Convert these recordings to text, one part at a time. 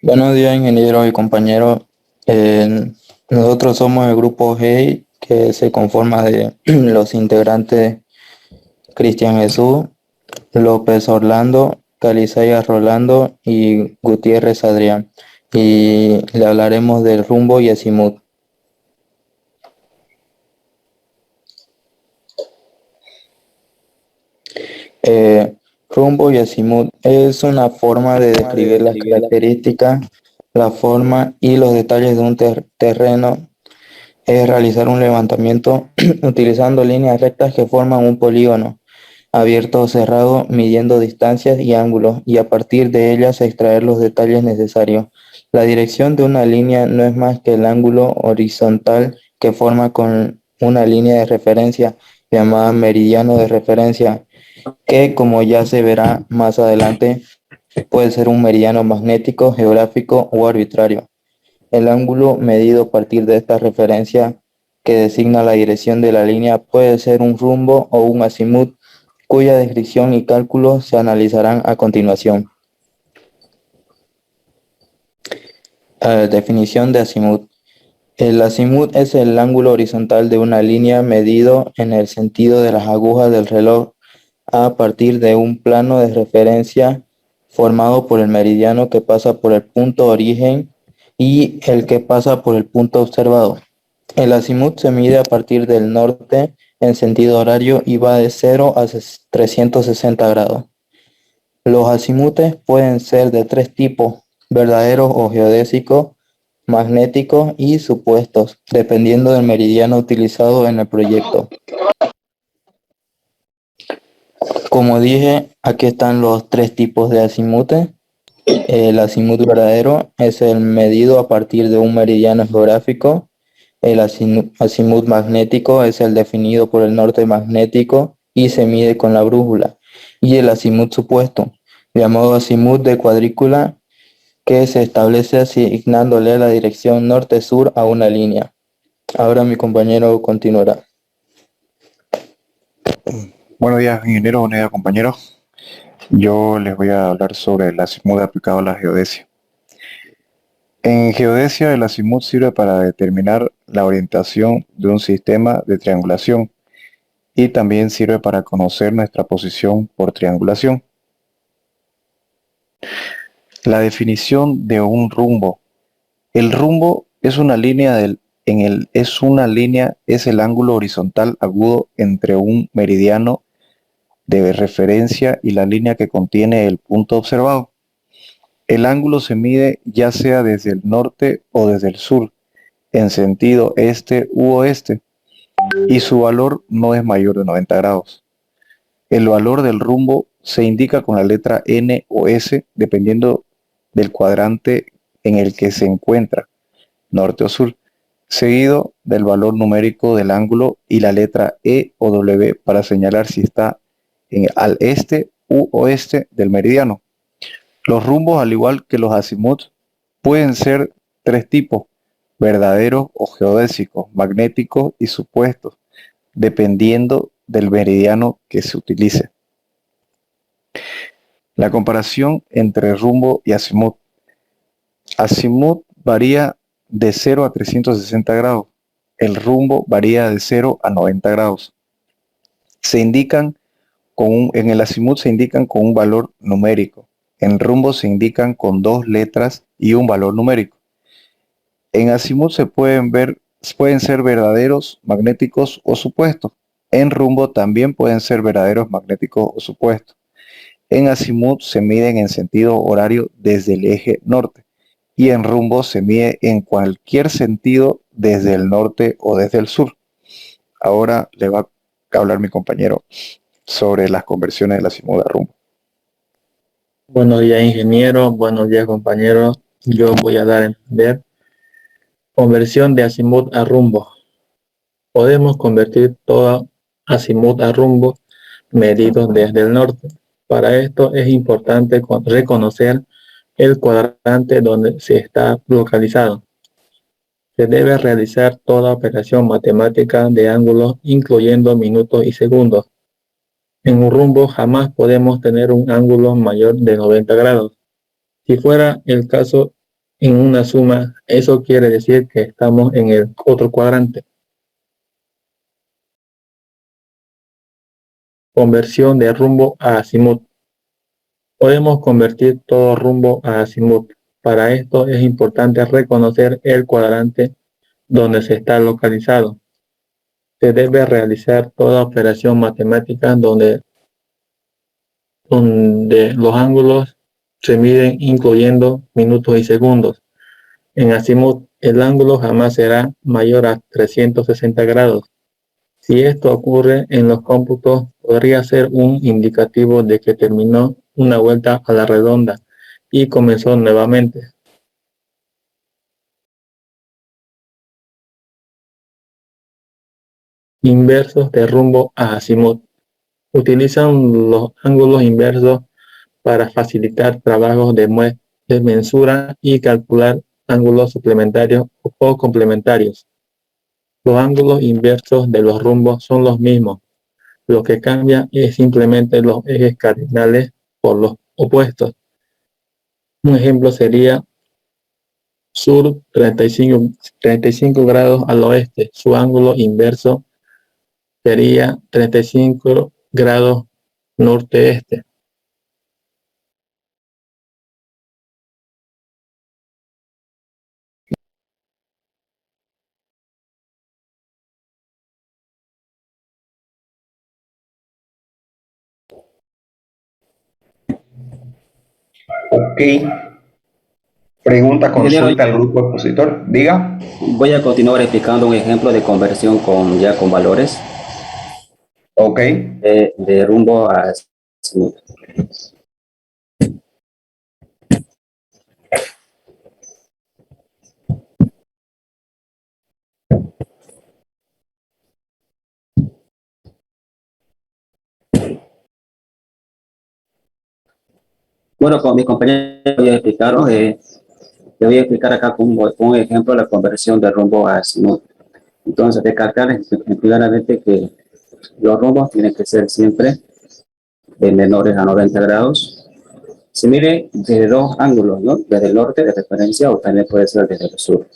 Buenos días, ingeniero y compañeros. Eh, Nosotros somos el grupo G, que se conforma de los integrantes Cristian Jesús, López Orlando, Calizaya Rolando y Gutiérrez Adrián. Y le hablaremos del rumbo y azimut. Eh, Rumbo y azimut es una forma de describir las características, la forma y los detalles de un terreno. Es realizar un levantamiento utilizando líneas rectas que forman un polígono abierto o cerrado, midiendo distancias y ángulos, y a partir de ellas extraer los detalles necesarios. La dirección de una línea no es más que el ángulo horizontal que forma con una línea de referencia llamada meridiano de referencia, que, como ya se verá más adelante, puede ser un meridiano magnético, geográfico o arbitrario. El ángulo medido a partir de esta referencia que designa la dirección de la línea puede ser un rumbo o un azimut, cuya descripción y cálculos se analizarán a continuación. Definición de azimut. El azimut es el ángulo horizontal de una línea medido en el sentido de las agujas del reloj a partir de un plano de referencia formado por el meridiano que pasa por el punto origen y el que pasa por el punto observado. El azimut se mide a partir del norte en sentido horario y va de 0 a 360 grados. Los azimutes pueden ser de tres tipos: verdaderos o geodésicos, magnéticos y supuestos, dependiendo del meridiano utilizado en el proyecto. Como dije, aquí están los tres tipos de azimutes. El azimut verdadero es el medido a partir de un meridiano geográfico. El azimut magnético es el definido por el norte magnético y se mide con la brújula. Y el azimut supuesto, llamado azimut de cuadrícula, que se establece asignándole la dirección norte-sur a una línea. Ahora mi compañero continuará. Buenos días, ingenieros, buenos días, compañeros. Yo les voy a hablar sobre el azimut aplicado a la geodesia. En geodesia, el azimut sirve para determinar la orientación de un sistema de triangulación y también sirve para conocer nuestra posición por triangulación. La definición de un rumbo. El rumbo es una línea es el ángulo horizontal agudo entre un meridiano de referencia y la línea que contiene el punto observado. El ángulo se mide ya sea desde el norte o desde el sur, en sentido este u oeste, y su valor no es mayor de 90 grados. El valor del rumbo se indica con la letra N o S dependiendo del cuadrante en el que se encuentra, norte o sur, seguido del valor numérico del ángulo y la letra E o W para señalar si está al este u oeste del meridiano. Los rumbos, al igual que los azimuts, pueden ser tres tipos: verdaderos o geodésicos, magnéticos y supuestos, dependiendo del meridiano que se utilice. La comparación entre rumbo y azimut. Azimut varía de 0 a 360 grados. El rumbo varía de 0 a 90 grados. En el azimut se indican con un valor numérico. En rumbo se indican con dos letras y un valor numérico. En azimut pueden ser verdaderos, magnéticos o supuestos. En rumbo también pueden ser verdaderos, magnéticos o supuestos. En azimut se miden en sentido horario desde el eje norte y en rumbo se mide en cualquier sentido desde el norte o desde el sur. Ahora le va a hablar mi compañero sobre las conversiones del azimut a rumbo. Buenos días, ingeniero. Buenos días, compañeros. Yo voy a dar a entender conversión de azimut a rumbo. Podemos convertir todo azimut a rumbo medido desde el norte. Para esto es importante reconocer el cuadrante donde se está localizado. Se debe realizar toda operación matemática de ángulos, incluyendo minutos y segundos. En un rumbo jamás podemos tener un ángulo mayor de 90 grados. Si fuera el caso, en una suma, eso quiere decir que estamos en el otro cuadrante. Conversión de rumbo a azimut. Podemos convertir todo rumbo a azimut. Para esto es importante reconocer el cuadrante donde se está localizado. Se debe realizar toda operación matemática donde los ángulos se miden incluyendo minutos y segundos. En azimut, el ángulo jamás será mayor a 360 grados. Si esto ocurre en los cómputos, podría ser un indicativo de que terminó una vuelta a la redonda y comenzó nuevamente. Inversos de rumbo a azimut. Utilizan los ángulos inversos para facilitar trabajos de mensura y calcular ángulos suplementarios o complementarios. Los ángulos inversos de los rumbos son los mismos. Lo que cambia es simplemente los ejes cardinales por los opuestos. Un ejemplo sería sur 35 grados al oeste. Su ángulo inverso sería 35 grados norte-este. Ok. Pregunta, consulta al grupo expositor. Diga. Voy a continuar explicando un ejemplo de conversión con valores. Ok. De rumbo a azimut. Bueno, con mis compañeros voy a explicaros, le voy a explicar acá con un ejemplo la conversión de rumbo a azimut. Entonces, recalcar claramente que los rumbos tienen que ser siempre de menores a 90 grados. Se mire desde dos ángulos, ¿no? Desde el norte de referencia o también puede ser desde el sur.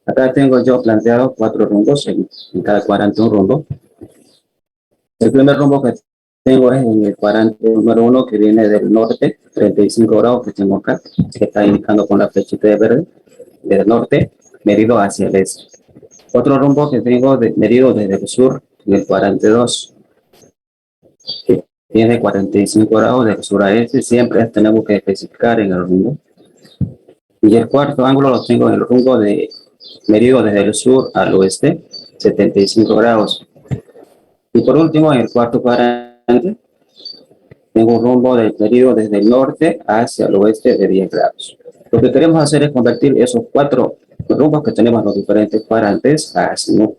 Acá tengo yo planteado 4 rumbos, en cada cuadrante un rumbo. El primer rumbo que tengo es en el cuadrante número 1 que viene del norte, 35 grados que tengo acá, que está indicando con la flechita de verde, del norte, medido hacia el este. Otro rumbo que tengo medido desde el sur, en el cuadrante 2, que tiene 45 grados del sur a este, siempre tenemos que especificar en el rumbo. Y el cuarto ángulo lo tengo en el rumbo de medido desde el sur al oeste, 75 grados. Y por último, en el cuarto cuadrante, tengo un rumbo de medido desde el norte hacia el oeste de 10 grados. Lo que queremos hacer es convertir esos 4 rumbos que tenemos en los diferentes cuadrantes a azimut,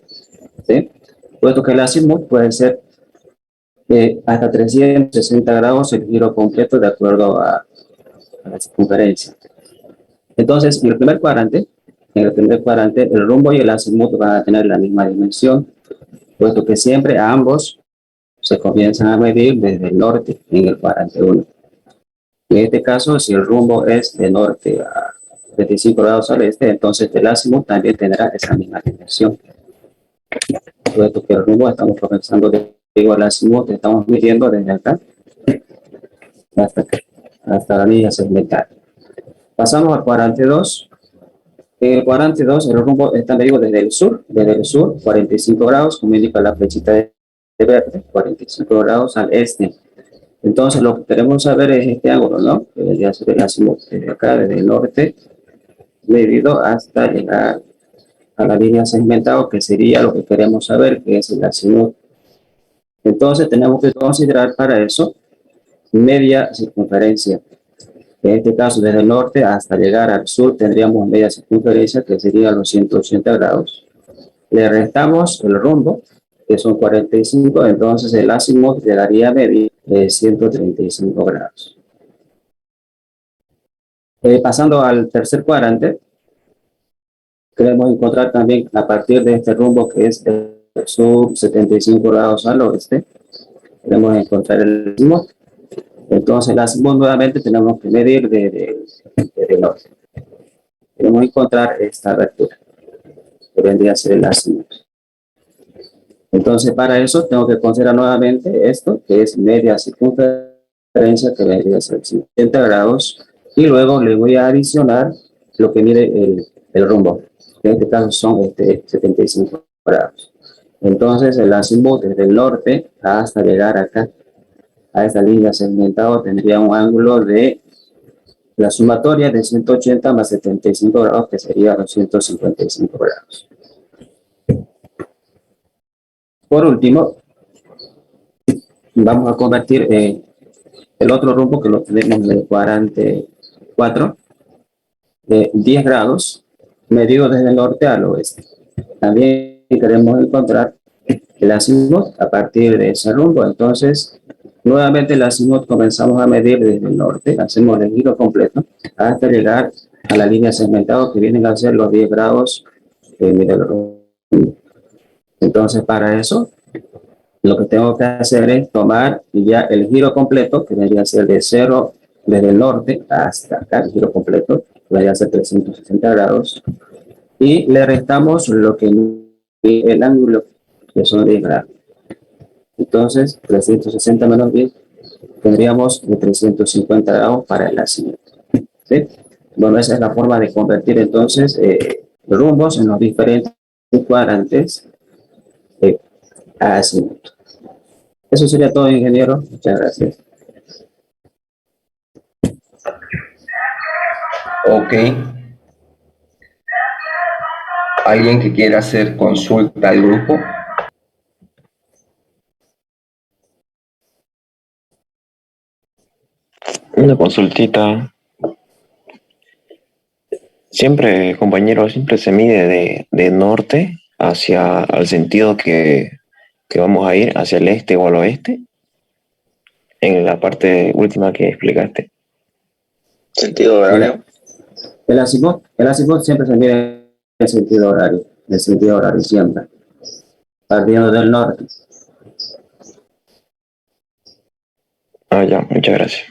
¿sí? Puesto que el azimut puede ser hasta 360 grados el giro completo de acuerdo a la circunferencia. Entonces, en el primer cuadrante, el rumbo y el azimut van a tener la misma dimensión, puesto que siempre a ambos se comienzan a medir desde el norte en el cuadrante 1. En este caso, si el rumbo es de norte a 35 grados al este, entonces el azimut también tendrá esa misma dimensión. Puesto que el rumbo estamos comenzando de igual al azimut, estamos midiendo desde acá hasta la línea segmental. Pasamos al cuadrante 2. En el cuadrante 2, el rumbo está medido desde el sur, 45 grados, como indica la flechita de verde, 45 grados al este. Entonces, lo que queremos saber es este ángulo, ¿no? Que vendría a ser el azimut desde acá, desde el norte, medido hasta llegar a la línea segmentada, que sería lo que queremos saber, que es el azimut. Entonces, tenemos que considerar para eso media circunferencia. En este caso, desde el norte hasta llegar al sur, tendríamos media circunferencia, que sería los 180 grados. Le restamos el rumbo, que son 45, entonces el azimut llegaría a medir 135 grados. Pasando al tercer cuadrante, queremos encontrar también a partir de este rumbo que es el sur 75 grados al oeste, queremos encontrar el azimut. Entonces el azimut nuevamente tenemos que medir desde el norte. queremos encontrar esta abertura, que vendría a ser el azimut. Entonces, para eso tengo que considerar nuevamente esto, que es media circunferencia, que vendría a ser 50 grados, y luego le voy a adicionar lo que mide el rumbo, que en este caso son 75 grados. Entonces, el azimut desde el norte hasta llegar acá, a esta línea segmentada, tendría un ángulo de la sumatoria de 180 más 75 grados, que sería 255 grados. Por último, vamos a convertir el otro rumbo, que lo tenemos en el cuadrante 4, de 10 grados, medido desde el norte al oeste. También queremos encontrar el azimut a partir de ese rumbo. Entonces, nuevamente el azimut comenzamos a medir desde el norte, hacemos el giro completo hasta llegar a la línea segmentada, que vienen a ser los 10 grados del rumbo. Entonces, para eso, lo que tengo que hacer es tomar ya el giro completo, que debería ser de 0 desde el norte hasta acá, el giro completo, que debería ser 360 grados, y le restamos lo que el ángulo, que son 10 grados. Entonces, 360 menos 10, tendríamos de 350 grados para el azimut. ¿Sí? Bueno, esa es la forma de convertir entonces rumbos en los diferentes cuadrantes a azimut. Eso sería todo, ingeniero. Muchas gracias. Ok. ¿Alguien que quiera hacer consulta al grupo? Una consultita. Siempre, compañero, siempre se mide de norte hacia el sentido que vamos a ir, hacia el este o al oeste, en la parte última que explicaste. Sentido horario. El azimut siempre se mide en sentido horario siempre, partiendo del norte. Ah, ya, muchas gracias.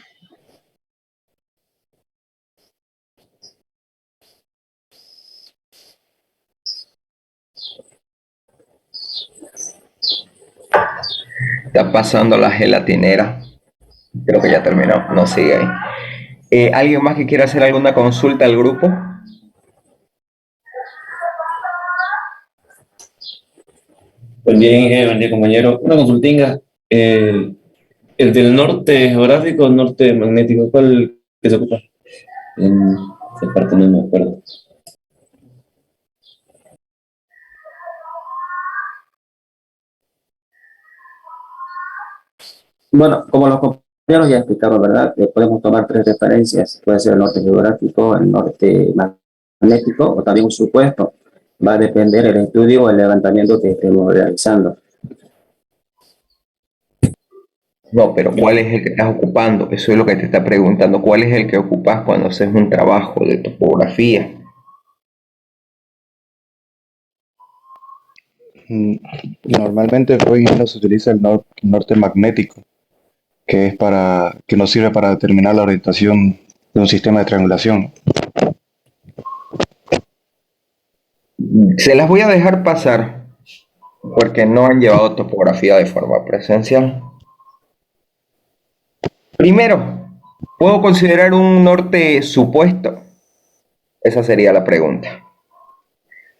Está pasando la gelatinera. Creo que ya terminó. No, sigue ahí. ¿Alguien más que quiera hacer alguna consulta al grupo? Buen día, compañero. Una consultinga. El del norte geográfico, norte magnético, ¿cuál que se ocupa? En esa parte no me acuerdo. Bueno, como los compañeros ya explicaron, ¿verdad? Podemos tomar 3 referencias. Puede ser el norte geográfico, el norte magnético o también un supuesto. Va a depender el estudio o el levantamiento que estemos realizando. No, pero ¿cuál es el que estás ocupando? Eso es lo que te está preguntando. ¿Cuál es el que ocupas cuando haces un trabajo de topografía? Normalmente hoy no se utiliza el norte magnético, que nos sirve para determinar la orientación de un sistema de triangulación. Se las voy a dejar pasar porque no han llevado topografía de forma presencial. Primero, ¿puedo considerar un norte supuesto? Esa sería la pregunta.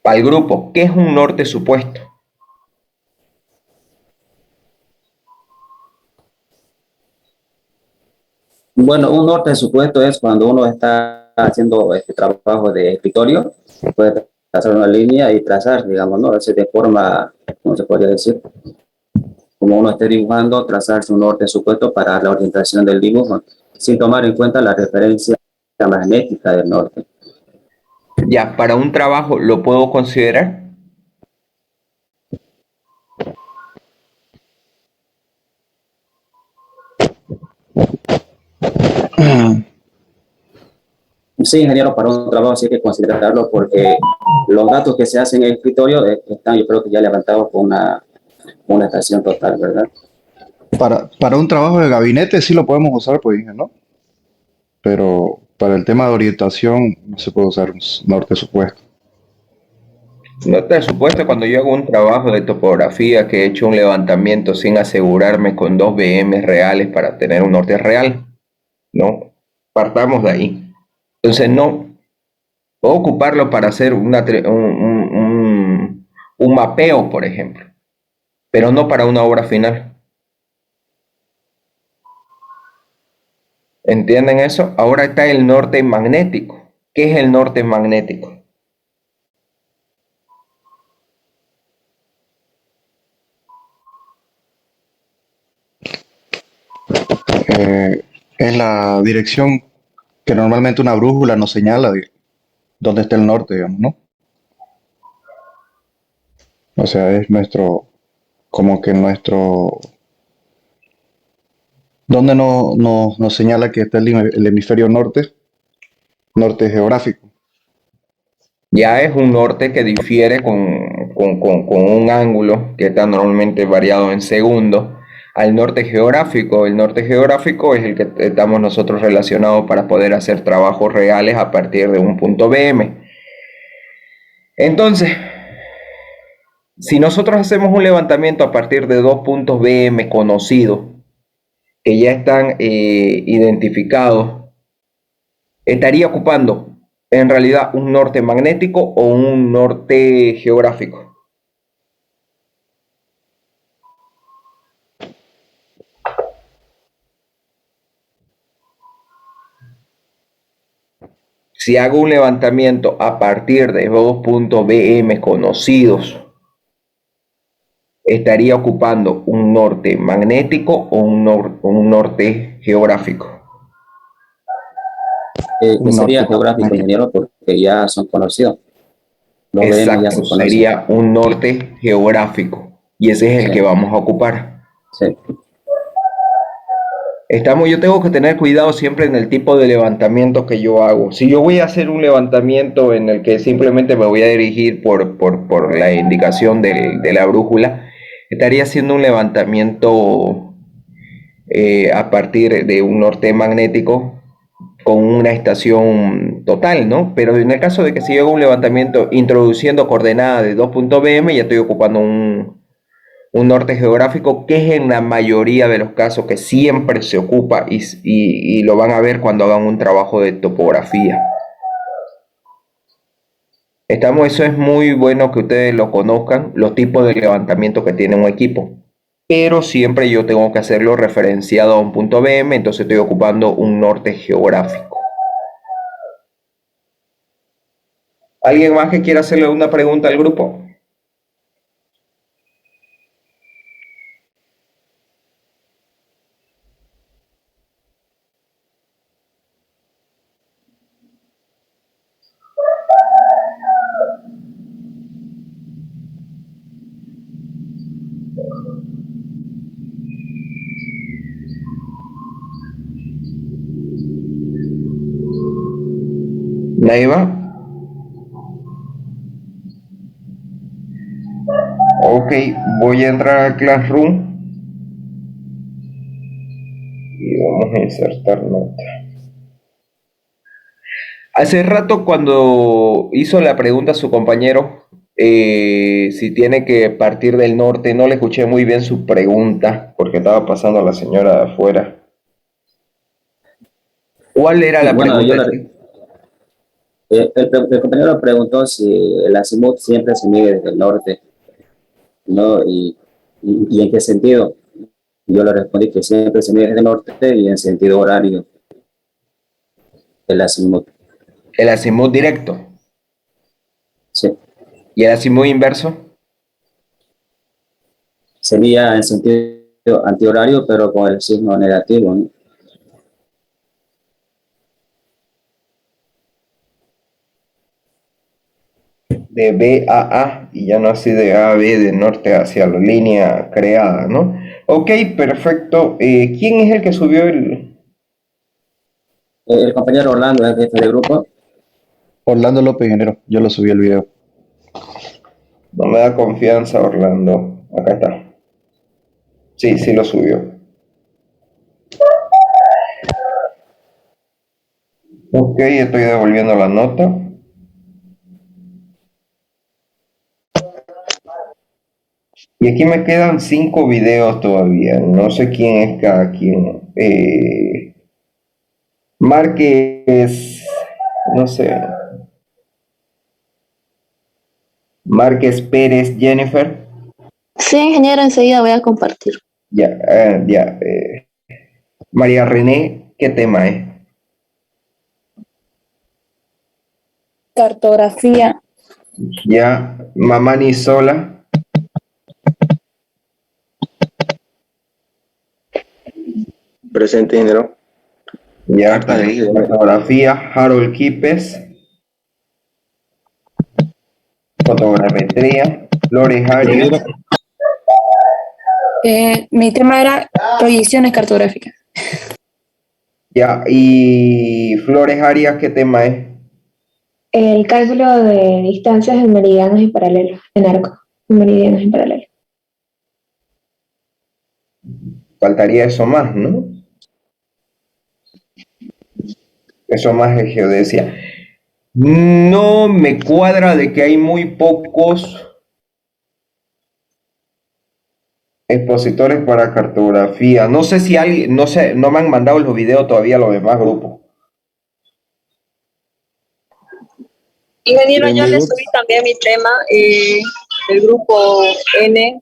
Para el grupo, ¿qué es un norte supuesto? Bueno, un norte supuesto es cuando uno está haciendo este trabajo de escritorio, puede trazar una línea y trazar, digamos, ¿no? Ese de forma, ¿cómo se podría decir? Como uno esté dibujando, trazarse un norte supuesto para la orientación del dibujo, sin tomar en cuenta la referencia magnética del norte. Ya, para un trabajo, ¿lo puedo considerar? Sí, ingeniero, para un trabajo sí hay que considerarlo porque los datos que se hacen en el escritorio están, yo creo que ya levantados con una estación total, ¿verdad? Para un trabajo de gabinete sí lo podemos usar, pues, ¿no? Pero para el tema de orientación no se puede usar un norte supuesto. No te supuesto cuando yo hago un trabajo de topografía que he hecho un levantamiento sin asegurarme con 2 BM reales para tener un norte real. No, partamos de ahí. Entonces no, puedo ocuparlo para hacer un mapeo, por ejemplo, pero no para una obra final. ¿Entienden eso? Ahora está el norte magnético. ¿Qué es el norte magnético? Es la dirección que normalmente una brújula nos señala de dónde está el norte, digamos, ¿no? O sea, es como que ¿dónde nos señala que está el hemisferio norte geográfico? Ya es un norte que difiere con un ángulo que está normalmente variado en segundos al norte geográfico. El norte geográfico es el que estamos nosotros relacionados para poder hacer trabajos reales a partir de un punto BM. Entonces, si nosotros hacemos un levantamiento a partir de 2 puntos BM conocidos, que ya están identificados, estaría ocupando en realidad un norte magnético o un norte geográfico. Si hago un levantamiento a partir de 2 puntos BM conocidos, estaría ocupando un norte magnético o un norte geográfico. Que sería geográfico, ingeniero, porque ya son conocidos. Los BM ya Exacto, se conocen. sería un norte geográfico y ese es el Sí. que vamos a ocupar. Sí. Yo tengo que tener cuidado siempre en el tipo de levantamiento que yo hago. Si yo voy a hacer un levantamiento en el que simplemente me voy a dirigir por la indicación de la brújula, estaría haciendo un levantamiento a partir de un norte magnético con una estación total, ¿no? Pero en el caso de que si yo hago un levantamiento introduciendo coordenadas de 2.bm, ya estoy ocupando un norte geográfico, que es en la mayoría de los casos que siempre se ocupa y lo van a ver cuando hagan un trabajo de topografía. Eso es muy bueno que ustedes lo conozcan, los tipos de levantamiento que tiene un equipo. Pero siempre yo tengo que hacerlo referenciado a un punto BM, entonces estoy ocupando un norte geográfico. ¿Alguien más que quiera hacerle una pregunta al grupo? Naiva. Ok, voy a entrar a Classroom y vamos a insertar nota. Hace rato cuando hizo la pregunta a su compañero, si tiene que partir del norte, no le escuché muy bien su pregunta porque estaba pasando a la señora de afuera. ¿Cuál era la Bueno, pregunta? el compañero preguntó si el azimut siempre se mide desde el norte, ¿no? Y en qué sentido. Yo le respondí que siempre se mide desde el norte y en sentido horario. El azimut. El azimut directo. Sí. ¿Y el azimut inverso? Sería en sentido antihorario, pero con el signo negativo, ¿no? De B a A y ya no así de A a B, de norte hacia la línea creada, ¿no? Ok, perfecto. ¿Quién es el que subió el...? El compañero Orlando es el jefe de grupo. Orlando López, ingeniero, yo lo subí el video. No me da confianza, Orlando. Acá está. Sí, sí lo subió. Ok, estoy devolviendo la nota. Y aquí me quedan 5 videos todavía. No sé quién es cada quien. Márquez, no sé. Márquez Pérez Jennifer. Sí, ingeniero, enseguida voy a compartir. Ya, ya. María René, ¿qué tema es? Cartografía. Ya. Mamani Sola. Presente, ingeniero. Ya. Cartografía. Harold Quipes. Fotogrametría. Flores Arias. Mi tema era proyecciones cartográficas. Ya. Y Flores Arias, ¿qué tema es? El cálculo de distancias en meridianos y paralelos, en arco, meridianos y paralelos. Faltaría eso más, ¿no? Eso más es geodesia. No me cuadra de que hay muy pocos expositores para cartografía. No sé si alguien, no sé, no me han mandado los videos todavía los demás grupos. Ingeniero, yo le subí también mi tema, el grupo N,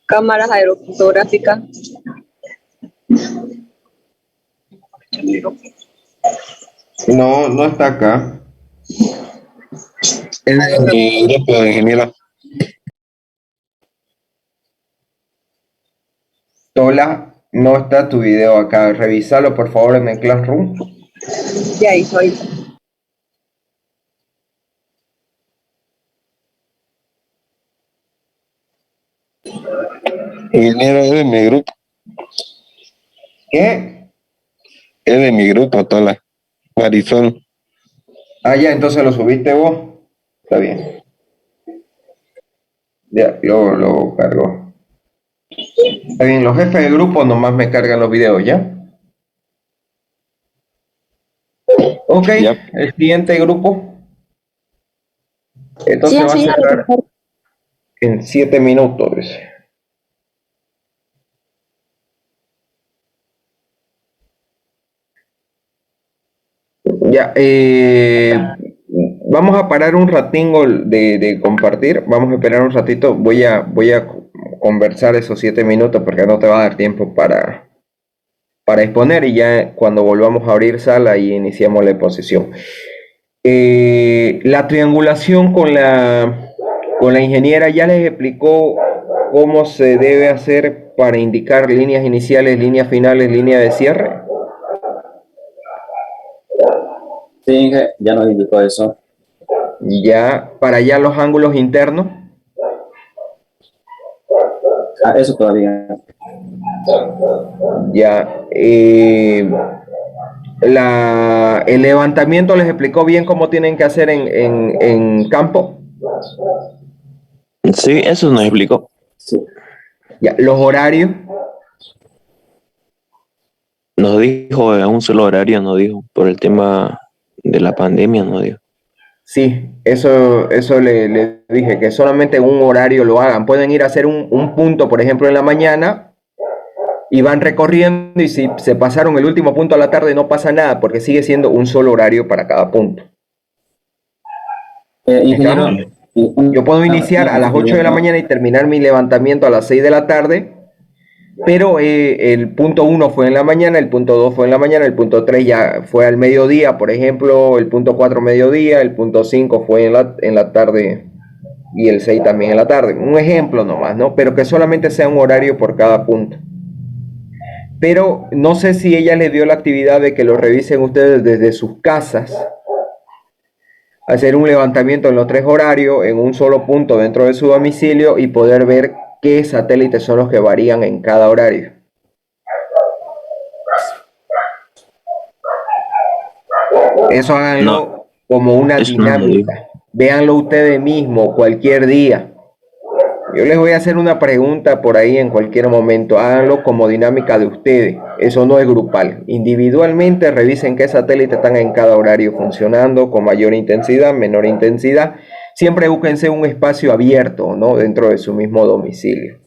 cámaras aerofotográficas. No, no está acá. Mi grupo de ingeniero. Tola, no está tu video acá. Revísalo por favor en el Classroom. Ya hizo ahí. Ingeniero es de mi grupo. ¿Qué? Es de mi grupo, Tola. Marisol. Ah, ya, entonces lo subiste vos. Está bien. Ya, lo cargo. Está bien, los jefes de grupo nomás me cargan los videos, ¿ya? Ok, Yep. El siguiente grupo. Entonces Sí, va a enseguida lo cerrar comparto. en 7 minutos. Dice. Ya, vamos a parar un ratingo de compartir. Vamos a esperar un ratito. Voy a conversar esos 7 minutos porque no te va a dar tiempo para exponer y ya cuando volvamos a abrir sala y iniciamos la exposición. La triangulación con la ingeniera ya les explicó cómo se debe hacer para indicar líneas iniciales, líneas finales, línea de cierre. Sí, Inge, ya nos indicó eso. Ya, para allá los ángulos internos. Ah, eso todavía. Ya, el levantamiento les explicó bien cómo tienen que hacer en campo. Sí, eso nos explicó. Sí. Ya, los horarios. Nos dijo en un solo horario, nos dijo, por el tema de la pandemia, nos dijo. Sí, eso le dije, que solamente en un horario lo hagan. Pueden ir a hacer un punto, por ejemplo, en la mañana y van recorriendo y si se pasaron el último punto a la tarde no pasa nada porque sigue siendo un solo horario para cada punto. Ingeniero, Yo puedo iniciar a las 8 de la mañana y terminar mi levantamiento a las 6 de la tarde, pero el punto 1 fue en la mañana, el punto 2 fue en la mañana, el punto 3 ya fue al mediodía, por ejemplo, el punto 4 mediodía, el punto 5 fue en la tarde y el 6 también en la tarde. Un ejemplo nomás, ¿no? Pero que solamente sea un horario por cada punto. Pero no sé si ella les dio la actividad de que lo revisen ustedes desde sus casas, hacer un levantamiento en los 3 horarios en un solo punto dentro de su domicilio y poder ver qué satélites son los que varían en cada horario. Eso háganlo como una dinámica. Véanlo ustedes mismos cualquier día. Yo les voy a hacer una pregunta por ahí en cualquier momento. Háganlo como dinámica de ustedes. Eso no es grupal. Individualmente revisen qué satélites están en cada horario funcionando con mayor intensidad, menor intensidad. Siempre búsquense un espacio abierto, ¿no? Dentro de su mismo domicilio.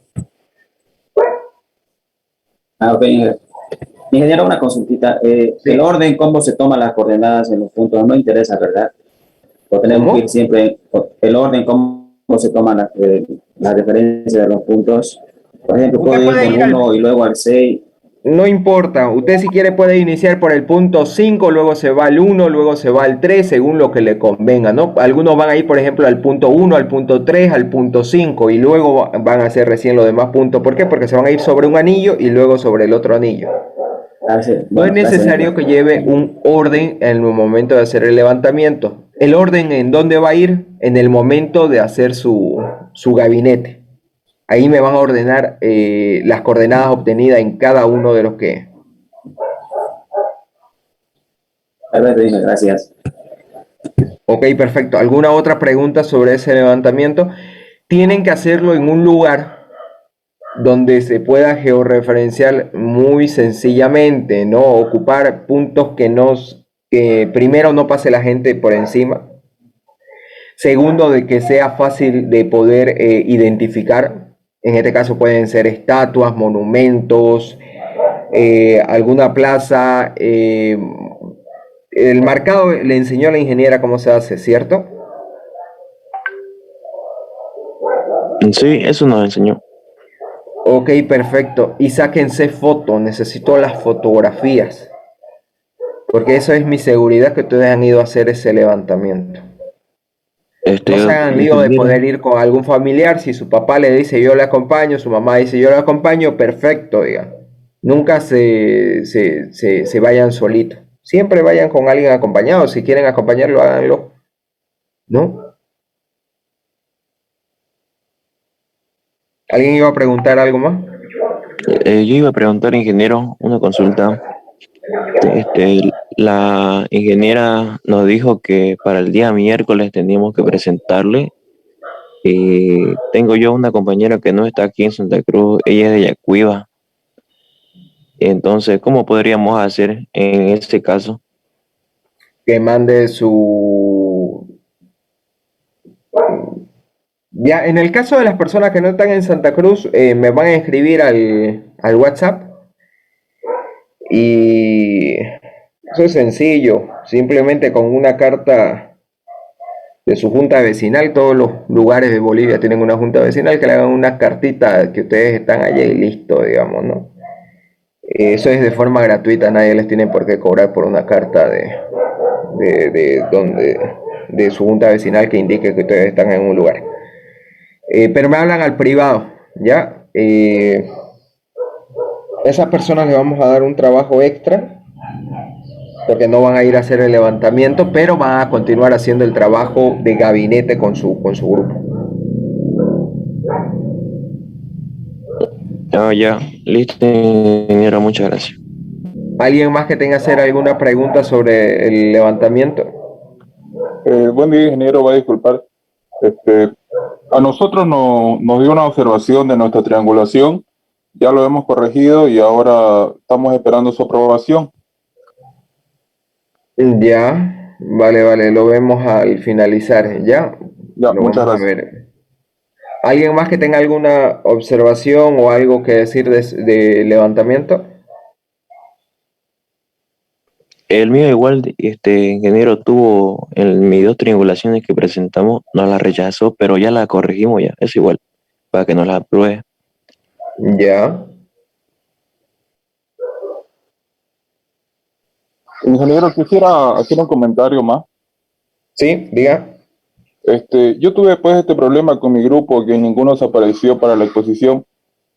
Ok, ingeniero, una consultita. El orden, cómo se toman las coordenadas en los puntos, no interesa, ¿verdad? O tenemos que ir siempre, el orden, cómo se toman las referencias de los puntos. Por ejemplo, puedo ir del 1 y luego al 6. No importa, usted si quiere puede iniciar por el punto 5, luego se va al 1, luego se va al 3, según lo que le convenga, ¿no? Algunos van a ir, por ejemplo, al punto 1, al punto 3, al punto 5 y luego van a hacer recién los demás puntos. ¿Por qué? Porque se van a ir sobre un anillo y luego sobre el otro anillo. No es necesario que lleve un orden en el momento de hacer el levantamiento. El orden en dónde va a ir en el momento de hacer su gabinete. Ahí me van a ordenar las coordenadas obtenidas en cada uno de los que... Gracias. Ok, perfecto. ¿Alguna otra pregunta sobre ese levantamiento? Tienen que hacerlo en un lugar donde se pueda georreferenciar muy sencillamente, ¿no? Ocupar puntos que primero no pase la gente por encima. Segundo, de que sea fácil de poder identificar. En este caso pueden ser estatuas, monumentos, alguna plaza. El marcado le enseñó a la ingeniera cómo se hace, ¿cierto? Sí, eso nos enseñó. Ok, perfecto. Y sáquense fotos, necesito las fotografías. Porque eso es mi seguridad que ustedes han ido a hacer ese levantamiento. No se hagan lío de poder ir con algún familiar. Si su papá le dice yo le acompaño, su mamá dice yo le acompaño, perfecto, digan. Nunca se vayan solitos. Siempre vayan con alguien acompañado. Si quieren acompañarlo, háganlo. ¿No? ¿Alguien iba a preguntar algo más? Yo iba a preguntar, ingeniero, una consulta. La ingeniera nos dijo que para el día miércoles teníamos que presentarle. Tengo yo una compañera que no está aquí en Santa Cruz, ella es de Yacuiba. Entonces, ¿cómo podríamos hacer en este caso? Que mande su... Ya, en el caso de las personas que no están en Santa Cruz, me van a escribir al WhatsApp. Y eso es sencillo, simplemente con una carta de su junta vecinal. Todos los lugares de Bolivia tienen una junta vecinal, que le hagan una cartita que ustedes están allá y listo, digamos, ¿no? Eso es de forma gratuita, nadie les tiene por qué cobrar por una carta de su junta vecinal que indique que ustedes están en un lugar. Pero me hablan al privado, ¿ya? Esas personas les vamos a dar un trabajo extra porque no van a ir a hacer el levantamiento, pero van a continuar haciendo el trabajo de gabinete con su grupo. Ya, listo, ingeniero, muchas gracias. ¿Alguien más que tenga que hacer alguna pregunta sobre el levantamiento? Buen día, ingeniero, va a disculpar. A nosotros nos dio una observación de nuestra triangulación, ya lo hemos corregido y ahora estamos esperando su aprobación. Ya, vale, lo vemos al finalizar, ¿ya? Muchas gracias. ¿Alguien más que tenga alguna observación o algo que decir de levantamiento? El mío igual, ingeniero, tuvo en mis 2 triangulaciones que presentamos, nos la rechazó, pero ya la corregimos ya, es igual, para que nos la apruebe. Ya. Ingeniero, quisiera hacer un comentario más. Sí, diga. Yo tuve pues este problema con mi grupo, que ninguno se apareció para la exposición,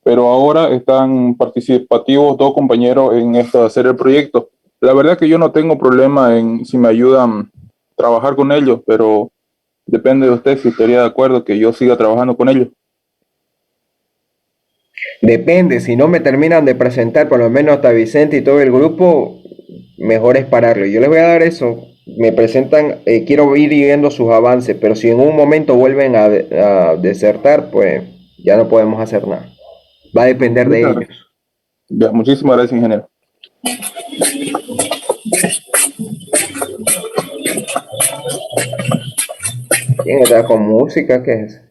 pero ahora están participativos 2 compañeros en esto de hacer el proyecto. La verdad que yo no tengo problema en si me ayudan a trabajar con ellos, pero depende de usted si estaría de acuerdo que yo siga trabajando con ellos. Depende, si no me terminan de presentar por lo menos hasta Vicente y todo el grupo, mejor es pararlo. Yo les voy a dar eso, me presentan, quiero ir viendo sus avances, pero si en un momento vuelven a desertar, pues ya no podemos hacer nada. Va a depender de ellos. Ya, muchísimas gracias, ingeniero. ¿Quién está con música? ¿Qué es?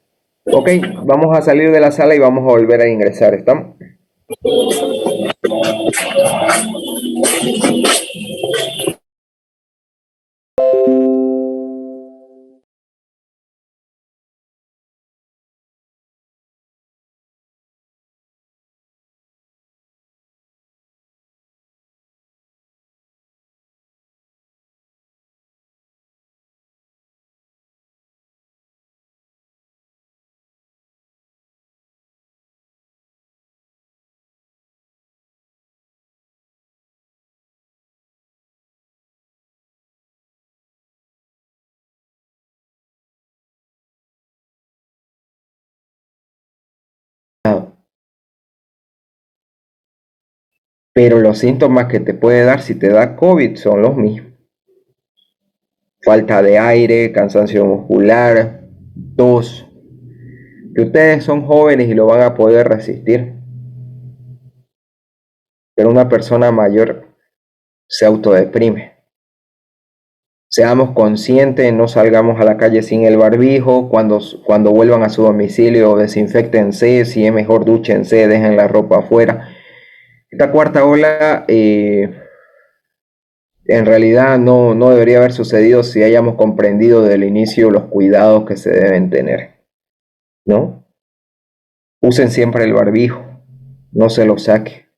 Ok, vamos a salir de la sala y vamos a volver a ingresar. ¿Estamos? Pero los síntomas que te puede dar si te da COVID son los mismos. Falta de aire, cansancio muscular, tos. Que ustedes son jóvenes y lo van a poder resistir. Pero una persona mayor se autodeprime. Seamos conscientes, no salgamos a la calle sin el barbijo. Cuando vuelvan a su domicilio, desinféctense. Si es mejor, dúchense, dejen la ropa afuera. Esta cuarta ola en realidad no debería haber sucedido si hayamos comprendido desde el inicio los cuidados que se deben tener, ¿no? Usen siempre el barbijo, no se lo saque.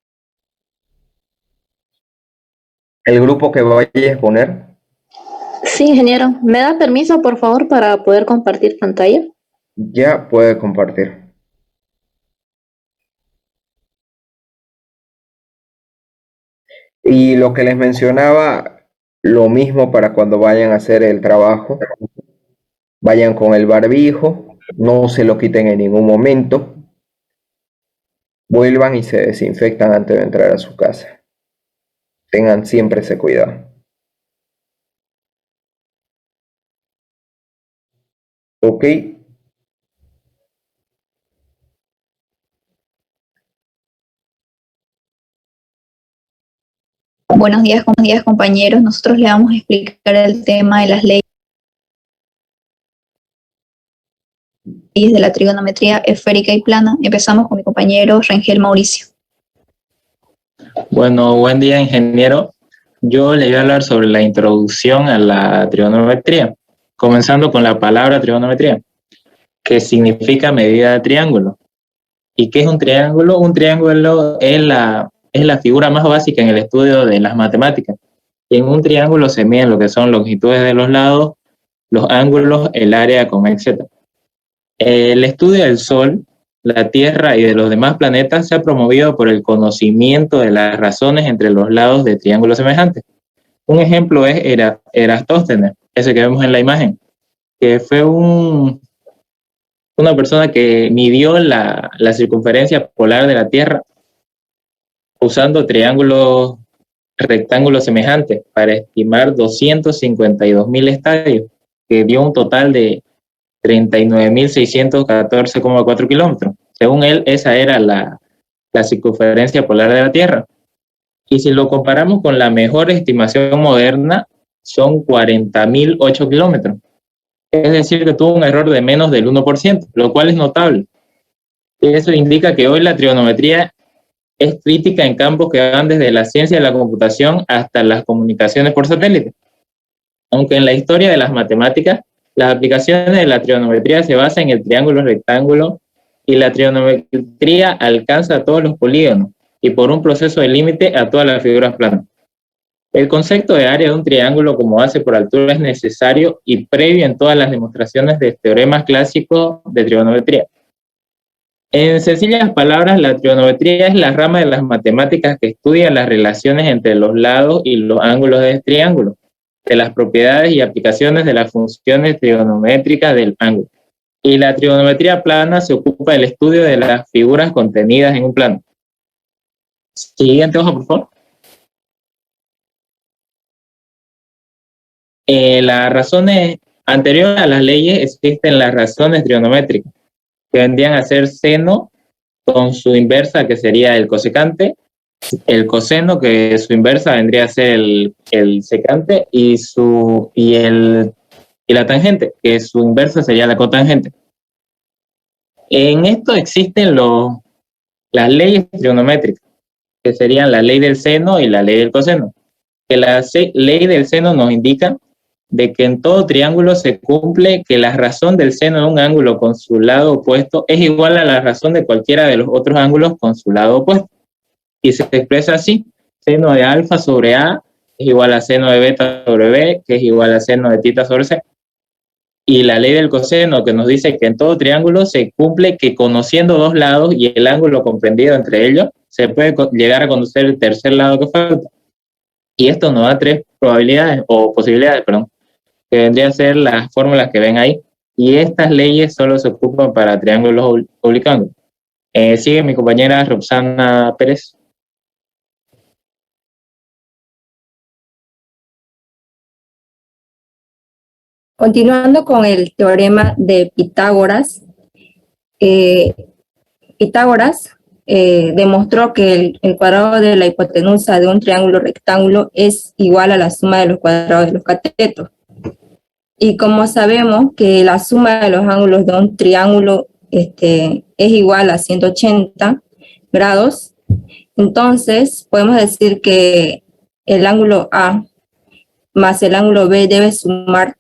El grupo que vaya a exponer. Sí, ingeniero. ¿Me da permiso, por favor, para poder compartir pantalla? Ya puede compartir. Y lo que les mencionaba, lo mismo para cuando vayan a hacer el trabajo. Vayan con el barbijo, no se lo quiten en ningún momento. Vuelvan y se desinfectan antes de entrar a su casa. Tengan siempre ese cuidado. Ok. Buenos días, compañeros. Nosotros le vamos a explicar el tema de las leyes de la trigonometría esférica y plana. Empezamos con mi compañero Rangel Mauricio. Bueno, buen día, ingeniero. Yo le voy a hablar sobre la introducción a la trigonometría, comenzando con la palabra trigonometría, que significa medida de triángulo. ¿Y qué es un triángulo? Un triángulo es la figura más básica en el estudio de las matemáticas. Y en un triángulo se miden lo que son longitudes de los lados, los ángulos, el área con etc. El estudio del Sol, la Tierra y de los demás planetas se ha promovido por el conocimiento de las razones entre los lados de triángulos semejantes. Un ejemplo es Eratóstenes, ese que vemos en la imagen, que fue una persona que midió la circunferencia polar de la Tierra usando rectángulos semejantes para estimar 252.000 estadios, que dio un total de 39.614,4 kilómetros. Según él, esa era la circunferencia polar de la Tierra. Y si lo comparamos con la mejor estimación moderna, son 40.008 kilómetros. Es decir, que tuvo un error de menos del 1%, lo cual es notable. Y eso indica que hoy la trigonometría es crítica en campos que van desde la ciencia de la computación hasta las comunicaciones por satélite. Aunque en la historia de las matemáticas, las aplicaciones de la trigonometría se basan en el triángulo rectángulo y la trigonometría alcanza a todos los polígonos y por un proceso de límite a todas las figuras planas. El concepto de área de un triángulo como base por altura es necesario y previo en todas las demostraciones de teoremas clásicos de trigonometría. En sencillas palabras, la trigonometría es la rama de las matemáticas que estudia las relaciones entre los lados y los ángulos de triángulo, de las propiedades y aplicaciones de las funciones trigonométricas del ángulo. Y la trigonometría plana se ocupa del estudio de las figuras contenidas en un plano. Siguiente hoja, por favor. Las razones anteriores a las leyes existen las razones trigonométricas, que vendrían a ser seno con su inversa, que sería el cosecante, el coseno, que su inversa vendría a ser el secante, y la tangente, que su inversa sería la cotangente. En esto existen las leyes trigonométricas, que serían la ley del seno y la ley del coseno. Que la ley del seno nos indica de que en todo triángulo se cumple que la razón del seno de un ángulo con su lado opuesto es igual a la razón de cualquiera de los otros ángulos con su lado opuesto. Y se expresa así: seno de alfa sobre A es igual a seno de beta sobre B, que es igual a seno de tita sobre C. Y la ley del coseno, que nos dice que en todo triángulo se cumple que conociendo dos lados y el ángulo comprendido entre ellos, se puede llegar a conocer el tercer lado que falta. Y esto nos da tres posibilidades, que vendrían a ser las fórmulas que ven ahí. Y estas leyes solo se ocupan para triángulos oblicángulos. Sigue mi compañera Roxana Pérez. Continuando con el teorema de Pitágoras, Pitágoras demostró que el cuadrado de la hipotenusa de un triángulo rectángulo es igual a la suma de los cuadrados de los catetos. Y como sabemos que la suma de los ángulos de un triángulo es igual a 180 grados, entonces podemos decir que el ángulo A más el ángulo B debe sumar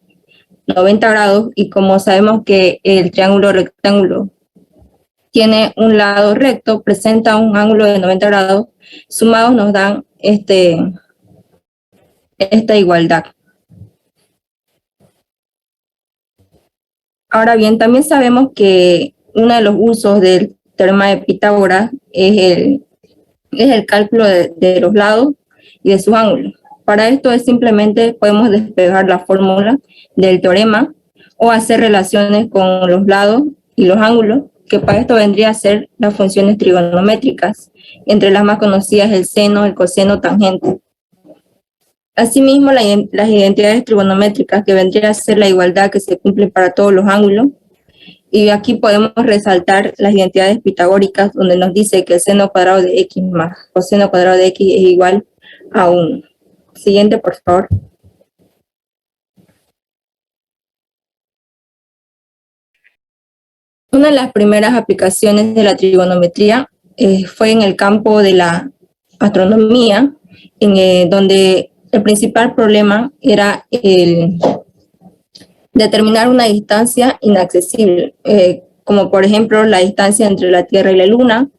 90 grados, y como sabemos que el triángulo rectángulo tiene un lado recto, presenta un ángulo de 90 grados, sumados nos dan esta igualdad. Ahora bien, también sabemos que uno de los usos del teorema de Pitágoras es el cálculo de los lados y de sus ángulos. Para esto simplemente podemos despejar la fórmula del teorema o hacer relaciones con los lados y los ángulos, que para esto vendría a ser las funciones trigonométricas, entre las más conocidas el seno, el coseno, tangente. Asimismo, las identidades trigonométricas, que vendría a ser la igualdad que se cumple para todos los ángulos. Y aquí podemos resaltar las identidades pitagóricas, donde nos dice que el seno cuadrado de x más coseno cuadrado de x es igual a 1. Siguiente, por favor. Una de las primeras aplicaciones de la trigonometría fue en el campo de la astronomía, donde el principal problema era el determinar una distancia inaccesible, como por ejemplo la distancia entre la Tierra y la Luna,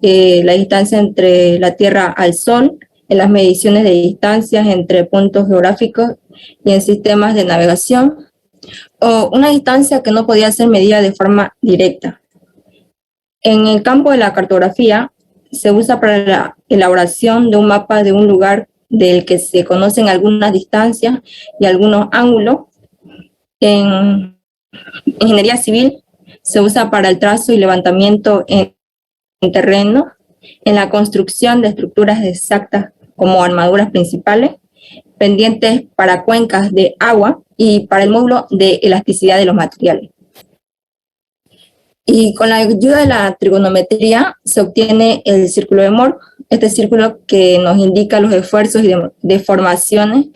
la distancia entre la Tierra al Sol, en las mediciones de distancias entre puntos geográficos y en sistemas de navegación, o una distancia que no podía ser medida de forma directa. En el campo de la cartografía se usa para la elaboración de un mapa de un lugar del que se conocen algunas distancias y algunos ángulos. En ingeniería civil se usa para el trazo y levantamiento en terreno, en la construcción de estructuras exactas como armaduras principales, pendientes para cuencas de agua y para el módulo de elasticidad de los materiales. Y con la ayuda de la trigonometría se obtiene el círculo de Mohr, este círculo que nos indica los esfuerzos y deformaciones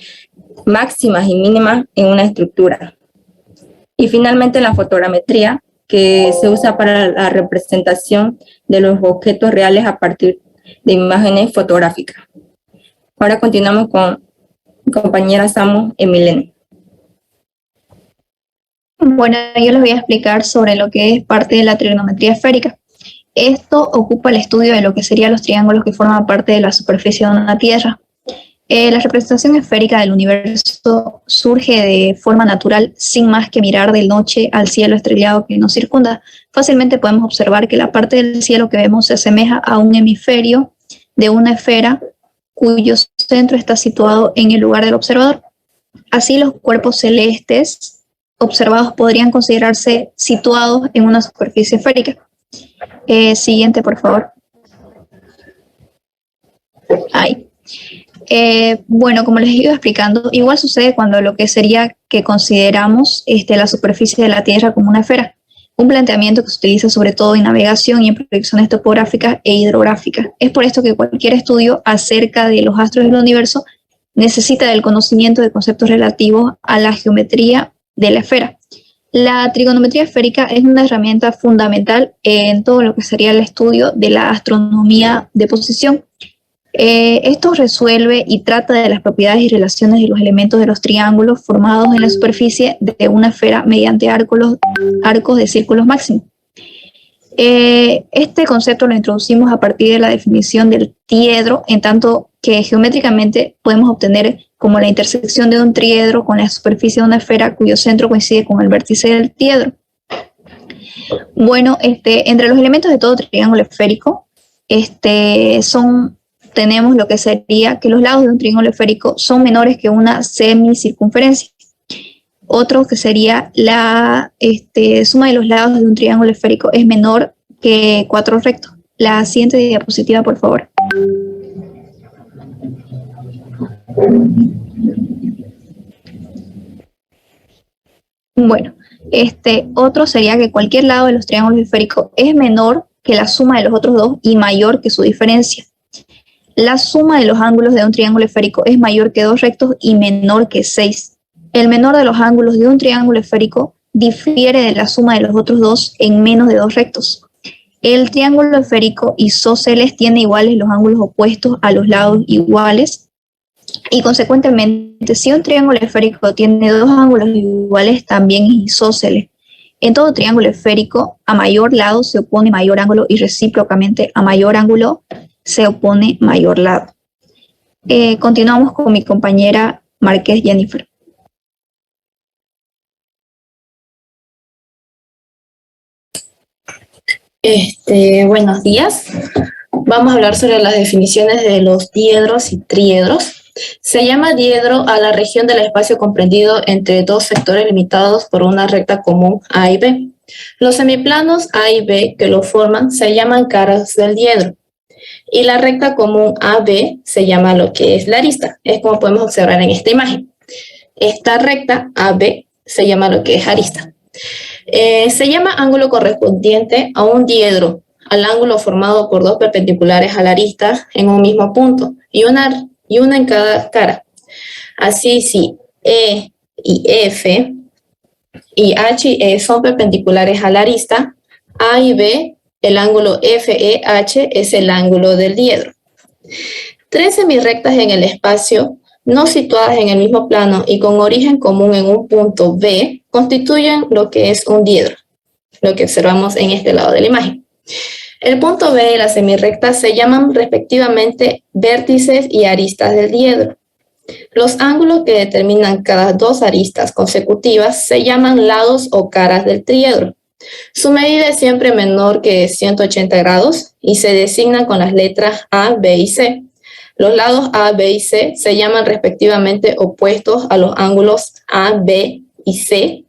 máximas y mínimas en una estructura. Y finalmente la fotogrametría, que se usa para la representación de los objetos reales a partir de imágenes fotográficas. Ahora continuamos con mi compañera Samu Emilene. Bueno, yo les voy a explicar sobre lo que es parte de la trigonometría esférica. Esto ocupa el estudio de lo que serían los triángulos que forman parte de la superficie de una Tierra. La representación esférica del universo surge de forma natural, sin más que mirar de noche al cielo estrellado que nos circunda. Fácilmente podemos observar que la parte del cielo que vemos se asemeja a un hemisferio de una esfera cuyo centro está situado en el lugar del observador. Así, los cuerpos celestes observados podrían considerarse situados en una superficie esférica. Siguiente, por favor. Ahí. Bueno, como les iba explicando, igual sucede cuando lo que sería que consideramos la superficie de la Tierra como una esfera. un planteamiento que se utiliza sobre todo en navegación y en proyecciones topográficas e hidrográficas. Es por esto que cualquier estudio acerca de los astros del universo necesita del conocimiento de conceptos relativos a la geometría de la esfera. La trigonometría esférica es una herramienta fundamental en todo lo que sería el estudio de la astronomía de posición. Esto resuelve y trata de las propiedades y relaciones de los elementos de los triángulos formados en la superficie de una esfera mediante arcos de círculos máximos. Este concepto lo introducimos a partir de la definición del triedro, en tanto que geométricamente podemos obtener como la intersección de un triedro con la superficie de una esfera cuyo centro coincide con el vértice del triedro. Bueno, entre los elementos de todo triángulo esférico tenemos lo que sería que los lados de un triángulo esférico son menores que una semicircunferencia. Otro que sería la suma de los lados de un triángulo esférico es menor que 4 rectos. La siguiente diapositiva, por favor. Bueno, otro sería que cualquier lado de los triángulos esféricos es menor que la suma de los otros dos y mayor que su diferencia. La suma de los ángulos de un triángulo esférico es mayor que 2 rectos y menor que 6. El menor de los ángulos de un triángulo esférico difiere de la suma de los otros dos en menos de 2 rectos. El triángulo esférico isósceles tiene iguales los ángulos opuestos a los lados iguales y consecuentemente si un triángulo esférico tiene 2 ángulos iguales también es isósceles. En todo triángulo esférico a mayor lado se opone mayor ángulo y recíprocamente a mayor ángulo se opone mayor lado. Continuamos con mi compañera Márquez Jennifer. Buenos días. Vamos a hablar sobre las definiciones de los diedros y triedros. Se llama diedro a la región del espacio comprendido entre dos sectores limitados por una recta común A y B. Los semiplanos A y B que lo forman se llaman caras del diedro. Y la recta común AB se llama lo que es la arista. Es como podemos observar en esta imagen. Esta recta AB se llama lo que es arista. Se llama ángulo correspondiente a un diedro, al ángulo formado por dos perpendiculares a la arista en un mismo punto y una en cada cara. Así, si E y F y H y E son perpendiculares a la arista, A y B, el ángulo FEH es el ángulo del diedro. 3 semirrectas en el espacio, no situadas en el mismo plano y con origen común en un punto B, constituyen lo que es un diedro, lo que observamos en este lado de la imagen. El punto B y la semirrecta se llaman respectivamente vértices y aristas del diedro. Los ángulos que determinan cada dos aristas consecutivas se llaman lados o caras del triedro. Su medida es siempre menor que 180 grados y se designan con las letras A, B y C. Los lados A, B y C se llaman respectivamente opuestos a los ángulos A, B y C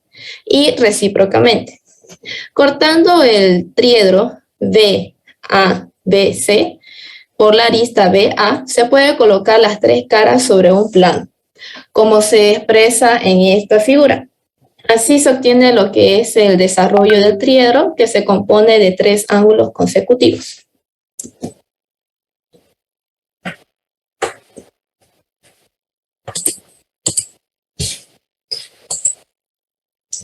y recíprocamente. Cortando el triedro B, A, B, C por la arista BA, se puede colocar las 3 caras sobre un plano, como se expresa en esta figura. Así se obtiene lo que es el desarrollo del triedro, que se compone de 3 ángulos consecutivos.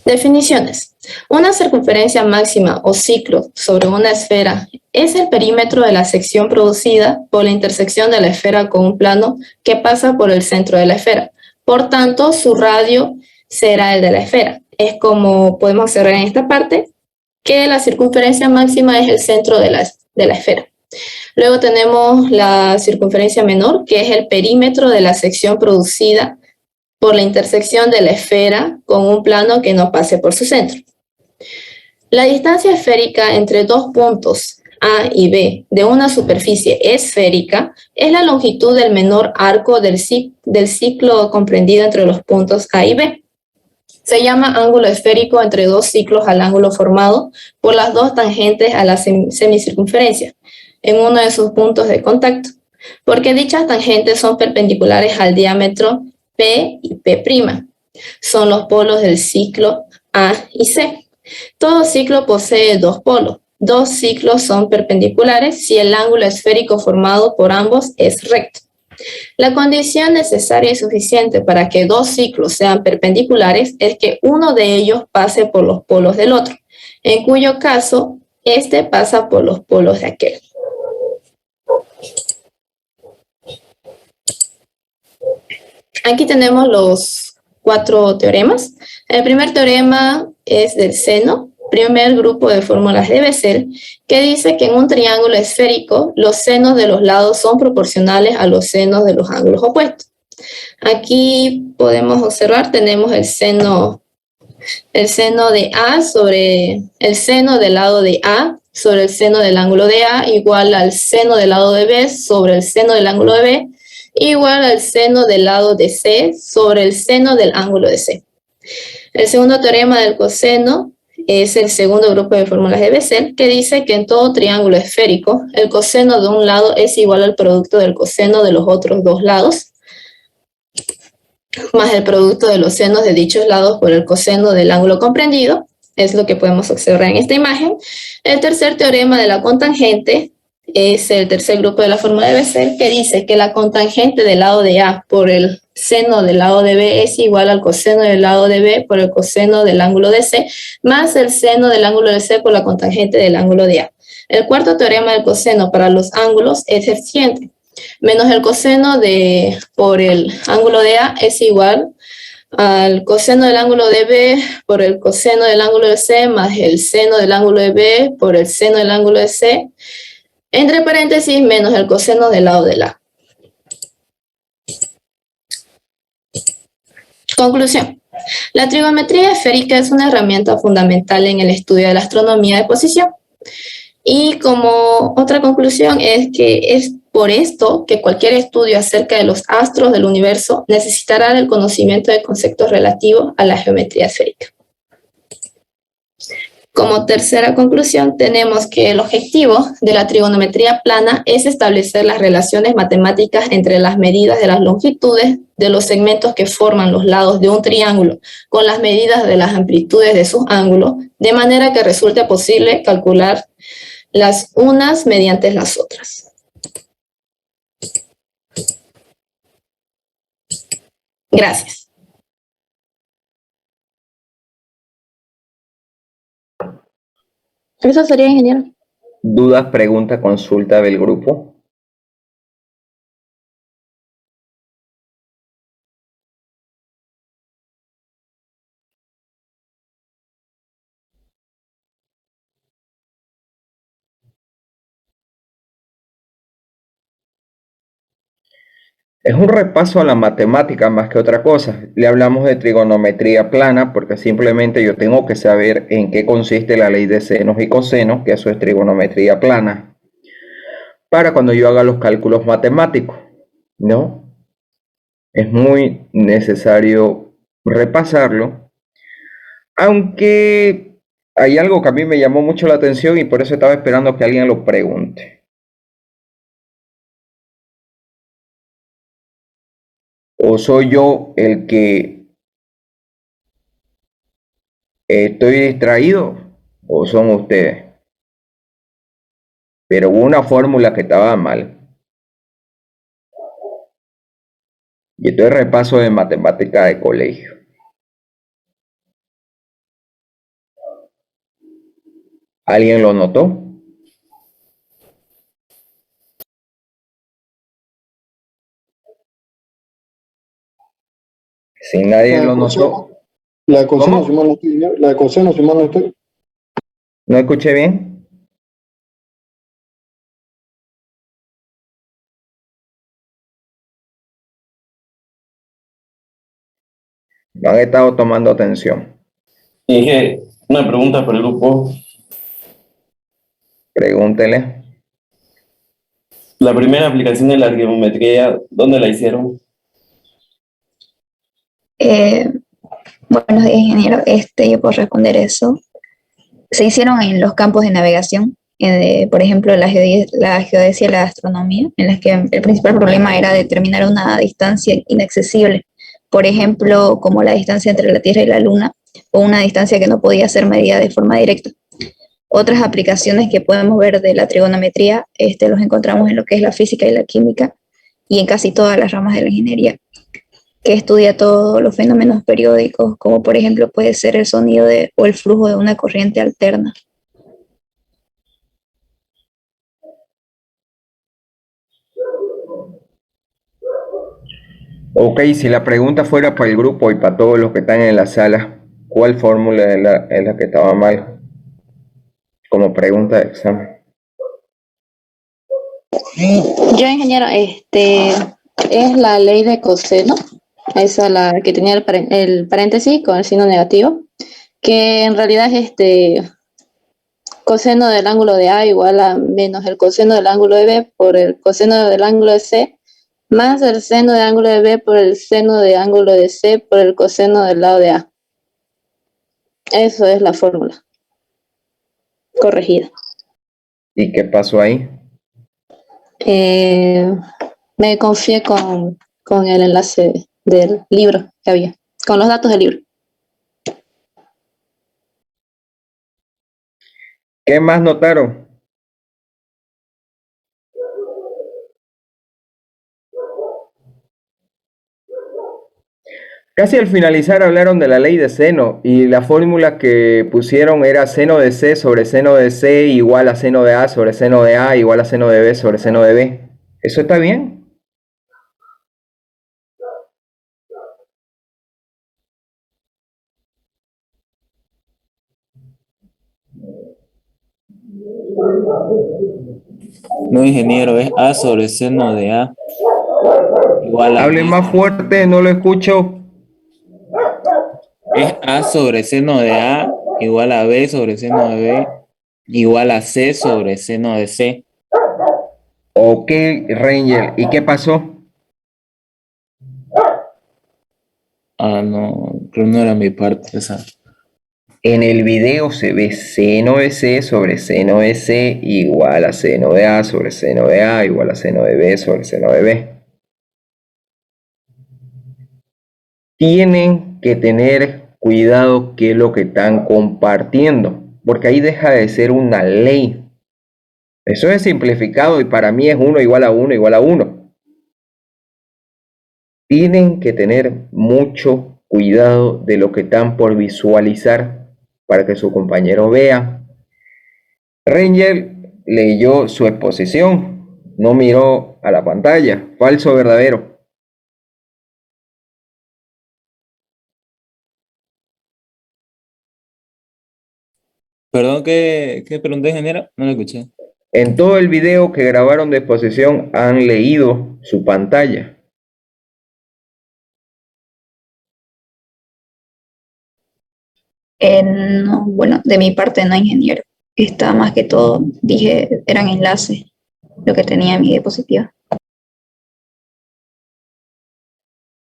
Definiciones. Una circunferencia máxima o ciclo sobre una esfera es el perímetro de la sección producida por la intersección de la esfera con un plano que pasa por el centro de la esfera. Por tanto, su radio será el de la esfera. Es como podemos observar en esta parte, que la circunferencia máxima es el centro de la esfera. Luego tenemos la circunferencia menor, que es el perímetro de la sección producida por la intersección de la esfera con un plano que no pase por su centro. La distancia esférica entre dos puntos A y B de una superficie esférica es la longitud del menor arco del ciclo comprendido entre los puntos A y B. Se llama ángulo esférico entre dos ciclos al ángulo formado por las dos tangentes a la semicircunferencia en uno de sus puntos de contacto, porque dichas tangentes son perpendiculares al diámetro P y P'. Son los polos del ciclo A y C. Todo ciclo posee dos polos. Dos ciclos son perpendiculares si el ángulo esférico formado por ambos es recto. La condición necesaria y suficiente para que dos ciclos sean perpendiculares es que uno de ellos pase por los polos del otro, en cuyo caso, este pasa por los polos de aquel. Aquí tenemos los 4 teoremas. El primer teorema es del seno, primer grupo de fórmulas de Bessel, que dice que en un triángulo esférico los senos de los lados son proporcionales a los senos de los ángulos opuestos. Aquí podemos observar, tenemos el seno de A sobre el seno del lado de A sobre el seno del ángulo de A igual al seno del lado de B sobre el seno del ángulo de B igual al seno del lado de C sobre el seno del ángulo de C. El segundo teorema del coseno es el segundo grupo de fórmulas de Bessel, que dice que en todo triángulo esférico, el coseno de un lado es igual al producto del coseno de los otros dos lados, más el producto de los senos de dichos lados por el coseno del ángulo comprendido. Es lo que podemos observar en esta imagen. El tercer teorema de la cotangente es el tercer grupo de la fórmula de Bessel, que dice que la cotangente del lado de A por el seno del lado de B es igual al coseno del lado de B por el coseno del ángulo de C, más el seno del ángulo de C por la cotangente del ángulo de A. El cuarto teorema del coseno para los ángulos es el siguiente. Menos el coseno por el ángulo de A es igual al coseno del ángulo de B por el coseno del ángulo de C más el seno del ángulo de B por el seno del ángulo de C, entre paréntesis, menos el coseno del lado de A. Conclusión. La trigonometría esférica es una herramienta fundamental en el estudio de la astronomía de posición. Y como otra conclusión es que es por esto que cualquier estudio acerca de los astros del universo necesitará del conocimiento de conceptos relativos a la geometría esférica. Como tercera conclusión, tenemos que el objetivo de la trigonometría plana es establecer las relaciones matemáticas entre las medidas de las longitudes de los segmentos que forman los lados de un triángulo con las medidas de las amplitudes de sus ángulos, de manera que resulte posible calcular las unas mediante las otras. Gracias. Eso sería, ingeniero. ¿Dudas, preguntas, consulta del grupo? Es un repaso a la matemática más que otra cosa. Le hablamos de trigonometría plana porque simplemente yo tengo que saber en qué consiste la ley de senos y cosenos, que eso es trigonometría plana, para cuando yo haga los cálculos matemáticos, ¿no? Es muy necesario repasarlo, aunque hay algo que a mí me llamó mucho la atención y por eso estaba esperando que alguien lo pregunte. ¿O soy yo el que estoy distraído? ¿O son ustedes? Pero hubo una fórmula que estaba mal. Y esto es repaso de matemática de colegio. ¿Alguien lo notó? Si nadie lo notó. La de coseno, si mal no estoy. La de coseno, si mal no estoy. ¿No escuché bien? No han estado tomando atención. Dije, una pregunta para el grupo. Pregúntele. La primera aplicación de la geometría, ¿dónde la hicieron? Buenos días, ingeniero. Yo puedo responder eso. Se hicieron en los campos de navegación, por ejemplo, la geodesia y la astronomía, en las que el principal problema era determinar una distancia inaccesible. Por ejemplo, como la distancia entre la Tierra y la Luna, o una distancia que no podía ser medida de forma directa. Otras aplicaciones que podemos ver de la trigonometría los encontramos en lo que es la física y la química y en casi todas las ramas de la ingeniería, que estudia todos los fenómenos periódicos, como por ejemplo puede ser el sonido o el flujo de una corriente alterna. Ok, si la pregunta fuera para el grupo y para todos los que están en la sala, ¿cuál fórmula es la que estaba mal? Como pregunta de examen. Yo, ingeniero, es la ley de coseno, esa la que tenía el paréntesis con el signo negativo, que en realidad es coseno del ángulo de A igual a menos el coseno del ángulo de B por el coseno del ángulo de C, más el seno del ángulo de B por el seno del ángulo de C por el coseno del lado de A. Eso es la fórmula corregida. ¿Y qué pasó ahí? Me confié con el enlace del libro que había, con los datos del libro. ¿Qué más notaron? Casi al finalizar hablaron de la ley de seno y la fórmula que pusieron era seno de C sobre seno de C igual a seno de A sobre seno de A igual a seno de B sobre seno de B. ¿Eso está bien? No, ingeniero, es A sobre seno de A igual a Hable B. más fuerte, no lo escucho. Es A sobre seno de A igual a B sobre seno de B igual a C sobre seno de C. Ok, Ranger, ¿y qué pasó? Ah, no, creo que no era mi parte esa. En el video se ve seno de C sobre seno de C igual a seno de A sobre seno de A igual a seno de B sobre seno de B. Tienen que tener cuidado qué es lo que están compartiendo, porque ahí deja de ser una ley. Eso es simplificado y para mí es 1 igual a 1 igual a 1. Tienen que tener mucho cuidado de lo que están por visualizar para que su compañero vea. Ranger leyó su exposición, no miró a la pantalla. Falso o verdadero. Perdón, ¿qué pregunté, ingeniero? No lo escuché. En todo el video que grabaron de exposición han leído su pantalla. No, bueno, de mi parte no, ingeniero. Está más que todo, dije, eran enlaces lo que tenía en mi diapositiva.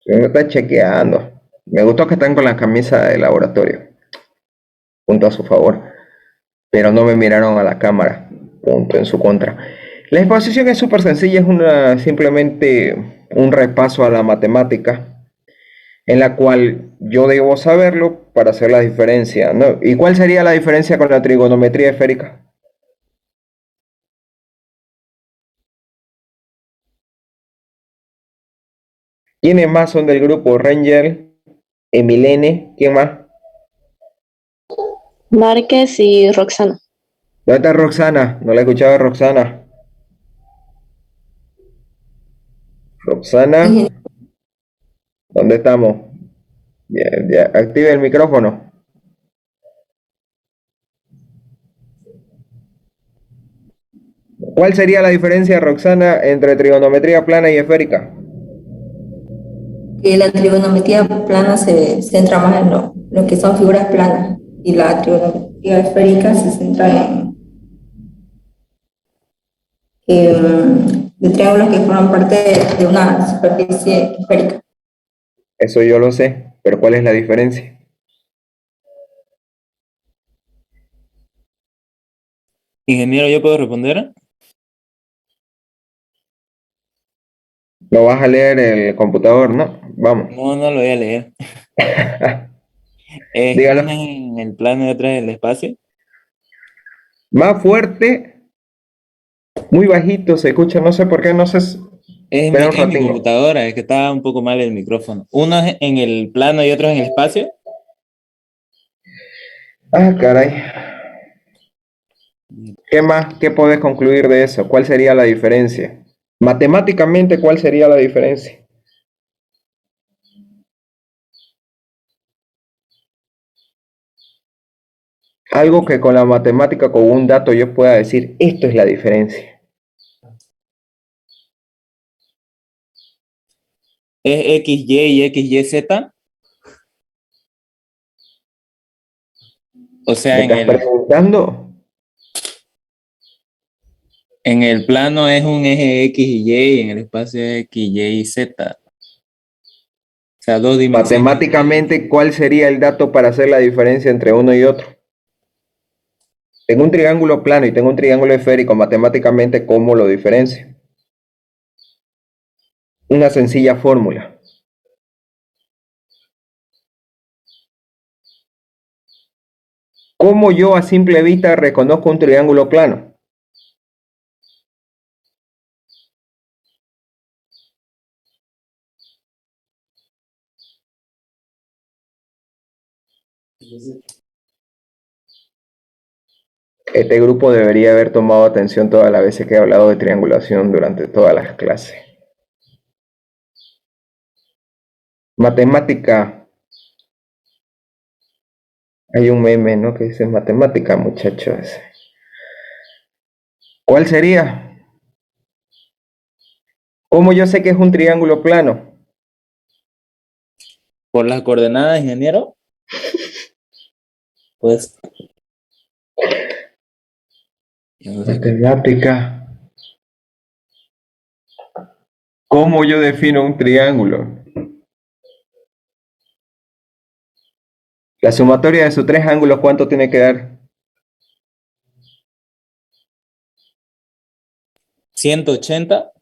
Se me está chequeando. Me gustó que están con la camisa de laboratorio. Punto a su favor. Pero no me miraron a la cámara. Punto en su contra. La exposición es súper sencilla. Es simplemente un repaso a la matemática, en la cual yo debo saberlo para hacer la diferencia, ¿no? ¿Y cuál sería la diferencia con la trigonometría esférica? ¿Quiénes más son del grupo? Ranger, Emilene, ¿quién más? Márquez y Roxana. ¿Dónde está Roxana? No la escuchaba a Roxana. Roxana, ¿dónde estamos? Ya, active el micrófono. ¿Cuál sería la diferencia, Roxana, entre trigonometría plana y esférica? Que la trigonometría plana se centra más en lo que son figuras planas y la trigonometría esférica se centra de triángulos que forman parte de una superficie esférica. Eso yo lo sé, pero ¿cuál es la diferencia? Ingeniero, ¿yo puedo responder? ¿Lo vas a leer el computador, no? Vamos. No, no lo voy a leer. Dígalo. Una en el plano y otra en el espacio. Más fuerte, muy bajito se escucha, no sé por qué, no sé. Espera un Es mi ratito. computadora, es que está un poco mal el micrófono. Uno es en el plano y otro en el espacio. Ah, caray. ¿Qué más? ¿Qué podés concluir de eso? ¿Cuál sería la diferencia? Matemáticamente, ¿cuál sería la diferencia? Algo que con la matemática, con un dato, yo pueda decir, esto es la diferencia. Es XY y XYZ. O sea, ¿Me estás preguntando? en el plano es un eje X y Y y en el espacio es X, Y y Z. O sea, dos dimensiones. Matemáticamente, ¿cuál sería el dato para hacer la diferencia entre uno y otro? Tengo un triángulo plano y tengo un triángulo esférico, matemáticamente, ¿cómo lo diferencio? Una sencilla fórmula. ¿Cómo yo a simple vista reconozco un triángulo plano? Este grupo debería haber tomado atención todas las veces que he hablado de triangulación durante todas las clases. Matemática. Hay un meme, ¿no? Que dice matemática, muchachos. ¿Cuál sería? ¿Cómo yo sé que es un triángulo plano? Por las coordenadas, ingeniero. Pues. Matemática. ¿Cómo yo defino un triángulo? La sumatoria de sus tres ángulos, ¿cuánto tiene que dar? 180.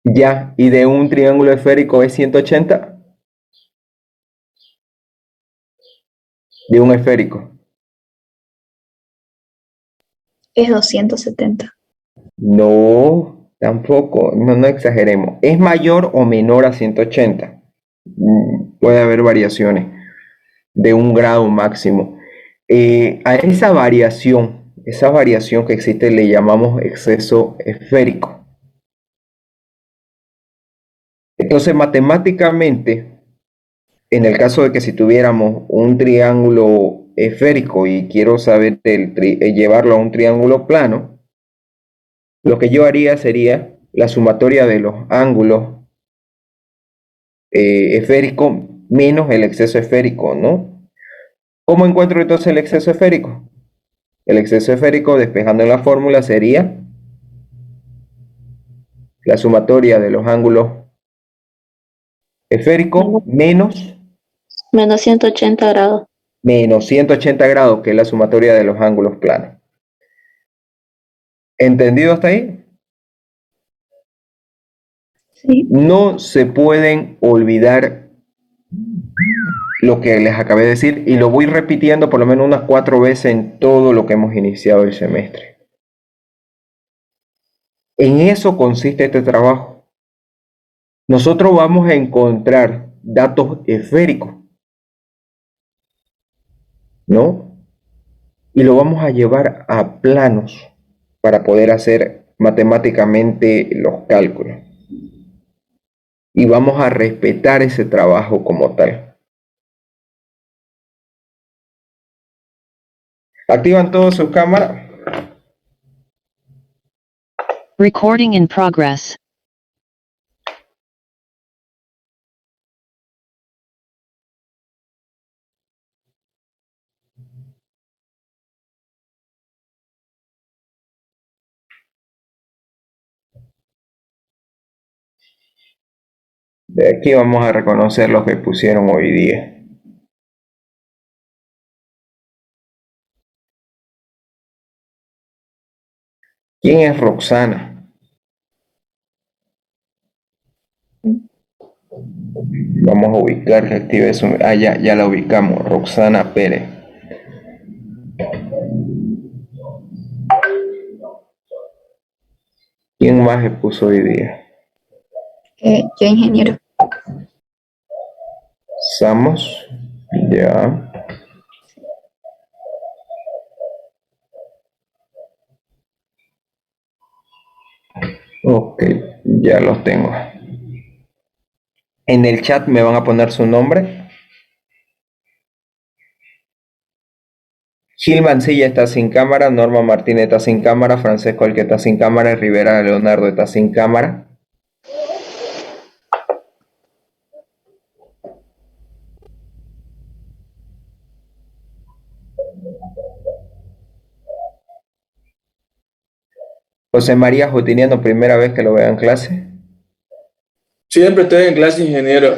Ya, y de un triángulo esférico es 180. De un esférico. Es 270. No, tampoco, no exageremos. ¿Es mayor o menor a 180? Puede haber variaciones de un grado máximo. A esa variación que existe le llamamos exceso esférico. Entonces, matemáticamente, en el caso de que si tuviéramos un triángulo esférico y quiero saber llevarlo a un triángulo plano, lo que yo haría sería la sumatoria de los ángulos esféricos menos el exceso esférico, ¿no? ¿Cómo encuentro entonces el exceso esférico? El exceso esférico, despejando en la fórmula, sería la sumatoria de los ángulos esféricos menos Menos 180 grados. menos 180 grados, que es la sumatoria de los ángulos planos. ¿Entendido hasta ahí? Sí. No se pueden olvidar lo que les acabé de decir y lo voy repitiendo por lo menos unas 4 veces en todo lo que hemos iniciado el semestre. En eso consiste este trabajo. Nosotros vamos a encontrar datos esféricos, ¿no? Y lo vamos a llevar a planos para poder hacer matemáticamente los cálculos. Y vamos a respetar ese trabajo como tal. ¿Activan todos sus cámaras? Recording in progress. De aquí vamos a reconocer los que pusieron hoy día. ¿Quién es Roxana? Vamos a ubicar que active eso. Ah, ya la ubicamos. Roxana Pérez. ¿Quién más se puso hoy día? Yo, ingeniero. Samos. Ya. Ok, ya los tengo. En el chat me van a poner su nombre. Gil Mancilla está sin cámara, Norma Martínez está sin cámara, Francesco el que está sin cámara, Rivera Leonardo está sin cámara. José María Jutiniano, primera vez que lo veo en clase. Siempre estoy en clase, ingeniero.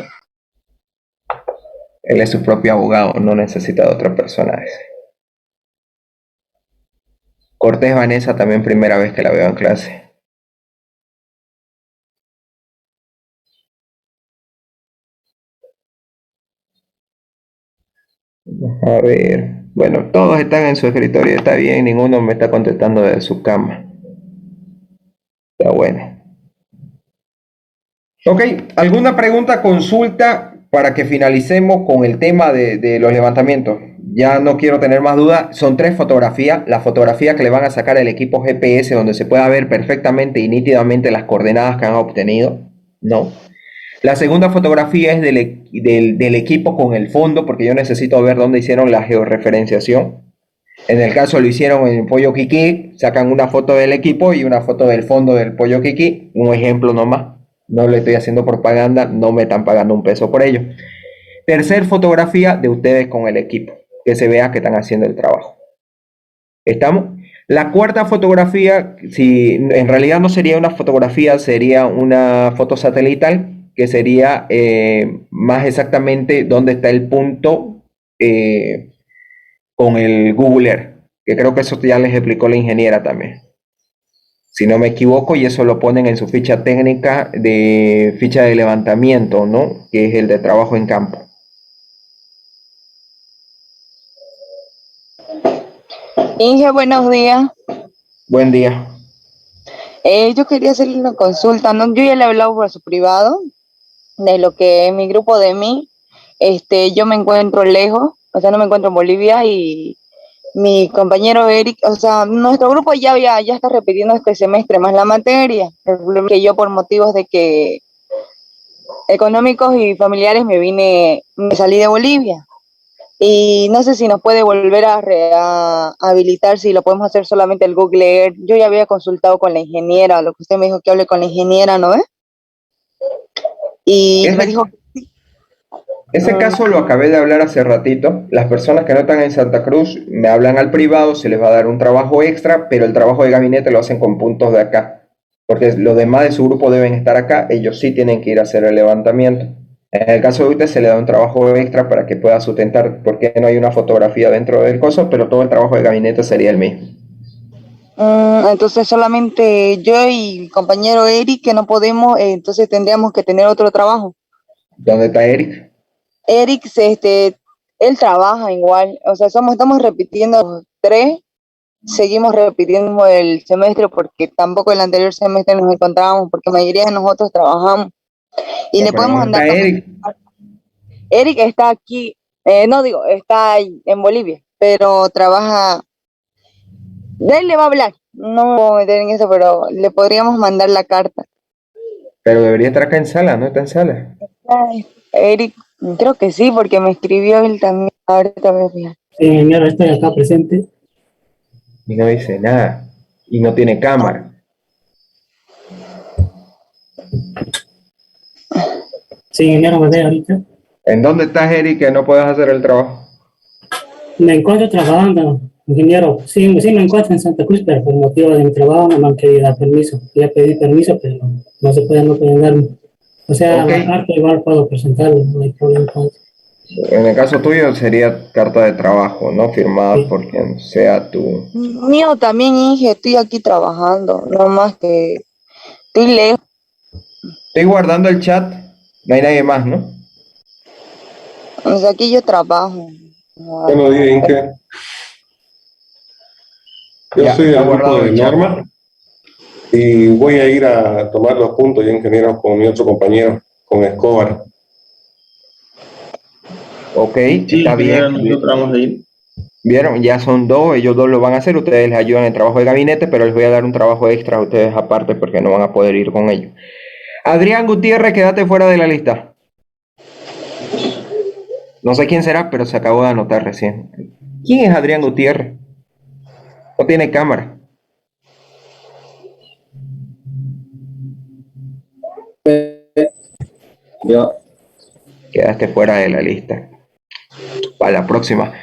Él es su propio abogado, no necesita de otra persona. Cortés Vanessa, también primera vez que la veo en clase. A ver, bueno, todos están en su escritorio, está bien, ninguno me está contestando de su cama. Está bueno. Ok, ¿alguna pregunta, consulta para que finalicemos con el tema de los levantamientos? Ya no quiero tener más dudas. Son 3 fotografías. La fotografía que le van a sacar al equipo GPS, donde se pueda ver perfectamente y nítidamente las coordenadas que han obtenido, ¿no? La segunda fotografía es del equipo con el fondo, porque yo necesito ver dónde hicieron la georreferenciación. En el caso lo hicieron en Pollo Kiki, sacan una foto del equipo y una foto del fondo del Pollo Kiki, un ejemplo nomás. No le estoy haciendo propaganda, no me están pagando un peso por ello. Tercer fotografía de ustedes con el equipo, que se vea que están haciendo el trabajo. ¿Estamos? La cuarta fotografía, si en realidad no sería una fotografía, sería una foto satelital, que sería más exactamente dónde está el punto con el Google Earth, que creo que eso ya les explicó la ingeniera también, si no me equivoco, y eso lo ponen en su ficha técnica de ficha de levantamiento, ¿no? Que es el de trabajo en campo. Inge, buenos días. Buen día. Yo quería hacerle una consulta, ¿no? Yo ya le he hablado por su privado de lo que es mi grupo de mí. Yo me encuentro lejos, o sea, no me encuentro en Bolivia y mi compañero Eric, o sea, nuestro grupo ya está repitiendo este semestre más la materia. El problema es que yo por motivos de que económicos y familiares me salí de Bolivia. Y no sé si nos puede volver a habilitar, si lo podemos hacer solamente el Google Earth. Yo ya había consultado con la ingeniera, lo que usted me dijo que hable con la ingeniera, ¿no es? Y me dijo... Ese caso lo acabé de hablar hace ratito. Las personas que no están en Santa Cruz me hablan al privado, se les va a dar un trabajo extra, pero el trabajo de gabinete lo hacen con puntos de acá. Porque los demás de su grupo deben estar acá, ellos sí tienen que ir a hacer el levantamiento. En el caso de usted se le da un trabajo extra para que pueda sustentar, porque no hay una fotografía dentro del coso, pero todo el trabajo de gabinete sería el mismo. Entonces solamente yo y el compañero Eric que no podemos, entonces tendríamos que tener otro trabajo. ¿Dónde está Eric? Eric, él trabaja igual, o sea, estamos repitiendo 3, seguimos repitiendo el semestre porque tampoco el anterior semestre nos encontrábamos, porque la mayoría de nosotros trabajamos. Y le podemos andar... Eric está aquí, está en Bolivia, pero trabaja... De él le va a hablar, no me voy a meter en eso, pero le podríamos mandar la carta. Pero debería estar acá en sala, ¿no está en sala? Eric, creo que sí, porque me escribió él también. Ahorita voy a fijar. Sí, ingeniero, estoy acá presente. Y no dice nada. Y no tiene cámara. Sí, ingeniero, me ve ahorita. ¿En dónde estás, Eric, que no puedes hacer el trabajo? Me encuentro trabajando, ingeniero. Sí, me encuentro en Santa Cruz, pero por motivo de mi trabajo no me han querido dar permiso. Ya pedí permiso, pero no se puede, no pueden darme. O sea, la carta igual puedo presentarlo, no hay problema con eso. En el caso tuyo sería carta de trabajo, ¿no? Firmada por quien sea tu... Mío también, Inge, estoy aquí trabajando, no más que estoy lejos. Estoy guardando el chat. No hay nadie más, ¿no? O sea, aquí yo trabajo. Buenos días, Inge. Yo Ya, soy está del grupo guardado de el chat. Norma y voy a ir a tomar los puntos ya ingenieros con mi otro compañero, con Escobar. Ok, Sí, está ingeniero, bien. nosotros vamos a ir. Vieron, ya son dos, ellos dos lo van a hacer, ustedes les ayudan en el trabajo de gabinete, pero les voy a dar un trabajo extra a ustedes aparte porque no van a poder ir con ellos. Adrián Gutiérrez, quédate fuera de la lista. No sé quién será, pero se acabó de anotar recién. ¿Quién es Adrián Gutiérrez? No tiene cámara. Yo, Quedaste fuera de la lista. Para la próxima.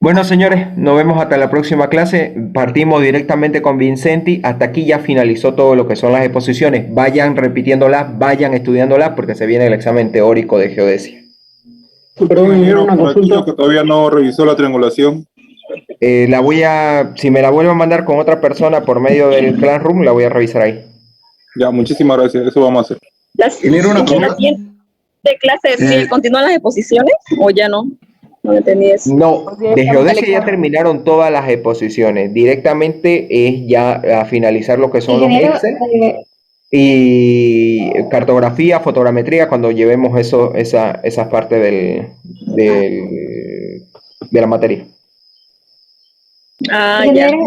Bueno, señores, nos vemos hasta la próxima clase. Partimos directamente con Vincenti. Hasta aquí ya finalizó todo lo que son las exposiciones. Vayan repitiéndolas, vayan estudiándolas porque se viene el examen teórico de geodesia. Perdón, ingeniero, una Por aquí consulta. que todavía no revisó la triangulación. La voy a, si me la vuelvo a mandar con otra persona por medio del Classroom, la voy a revisar ahí. Ya, muchísimas gracias. Eso vamos a hacer. ¿En la siguiente clase sí continúan las exposiciones o ya no? No entendí eso. No, de geodesia ya terminaron todas las exposiciones. Directamente es ya a finalizar lo que son los Ingeniero, Excel y cartografía, fotogrametría, cuando llevemos esa parte de la materia. Ah, ingeniero,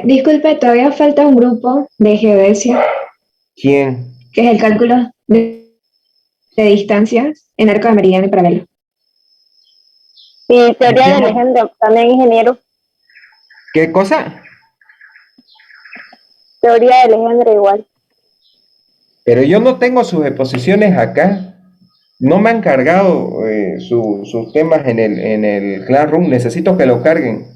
disculpe, todavía falta un grupo de geodesia, ¿Quién? que es el cálculo de distancias en arco de meridiano y paralelo. Y teoría ¿Qué del más? Alejandro, también ingeniero. ¿Qué cosa? Teoría del Alejandro igual. Pero yo no tengo sus exposiciones acá. No me han cargado sus temas en el Classroom. Necesito que lo carguen.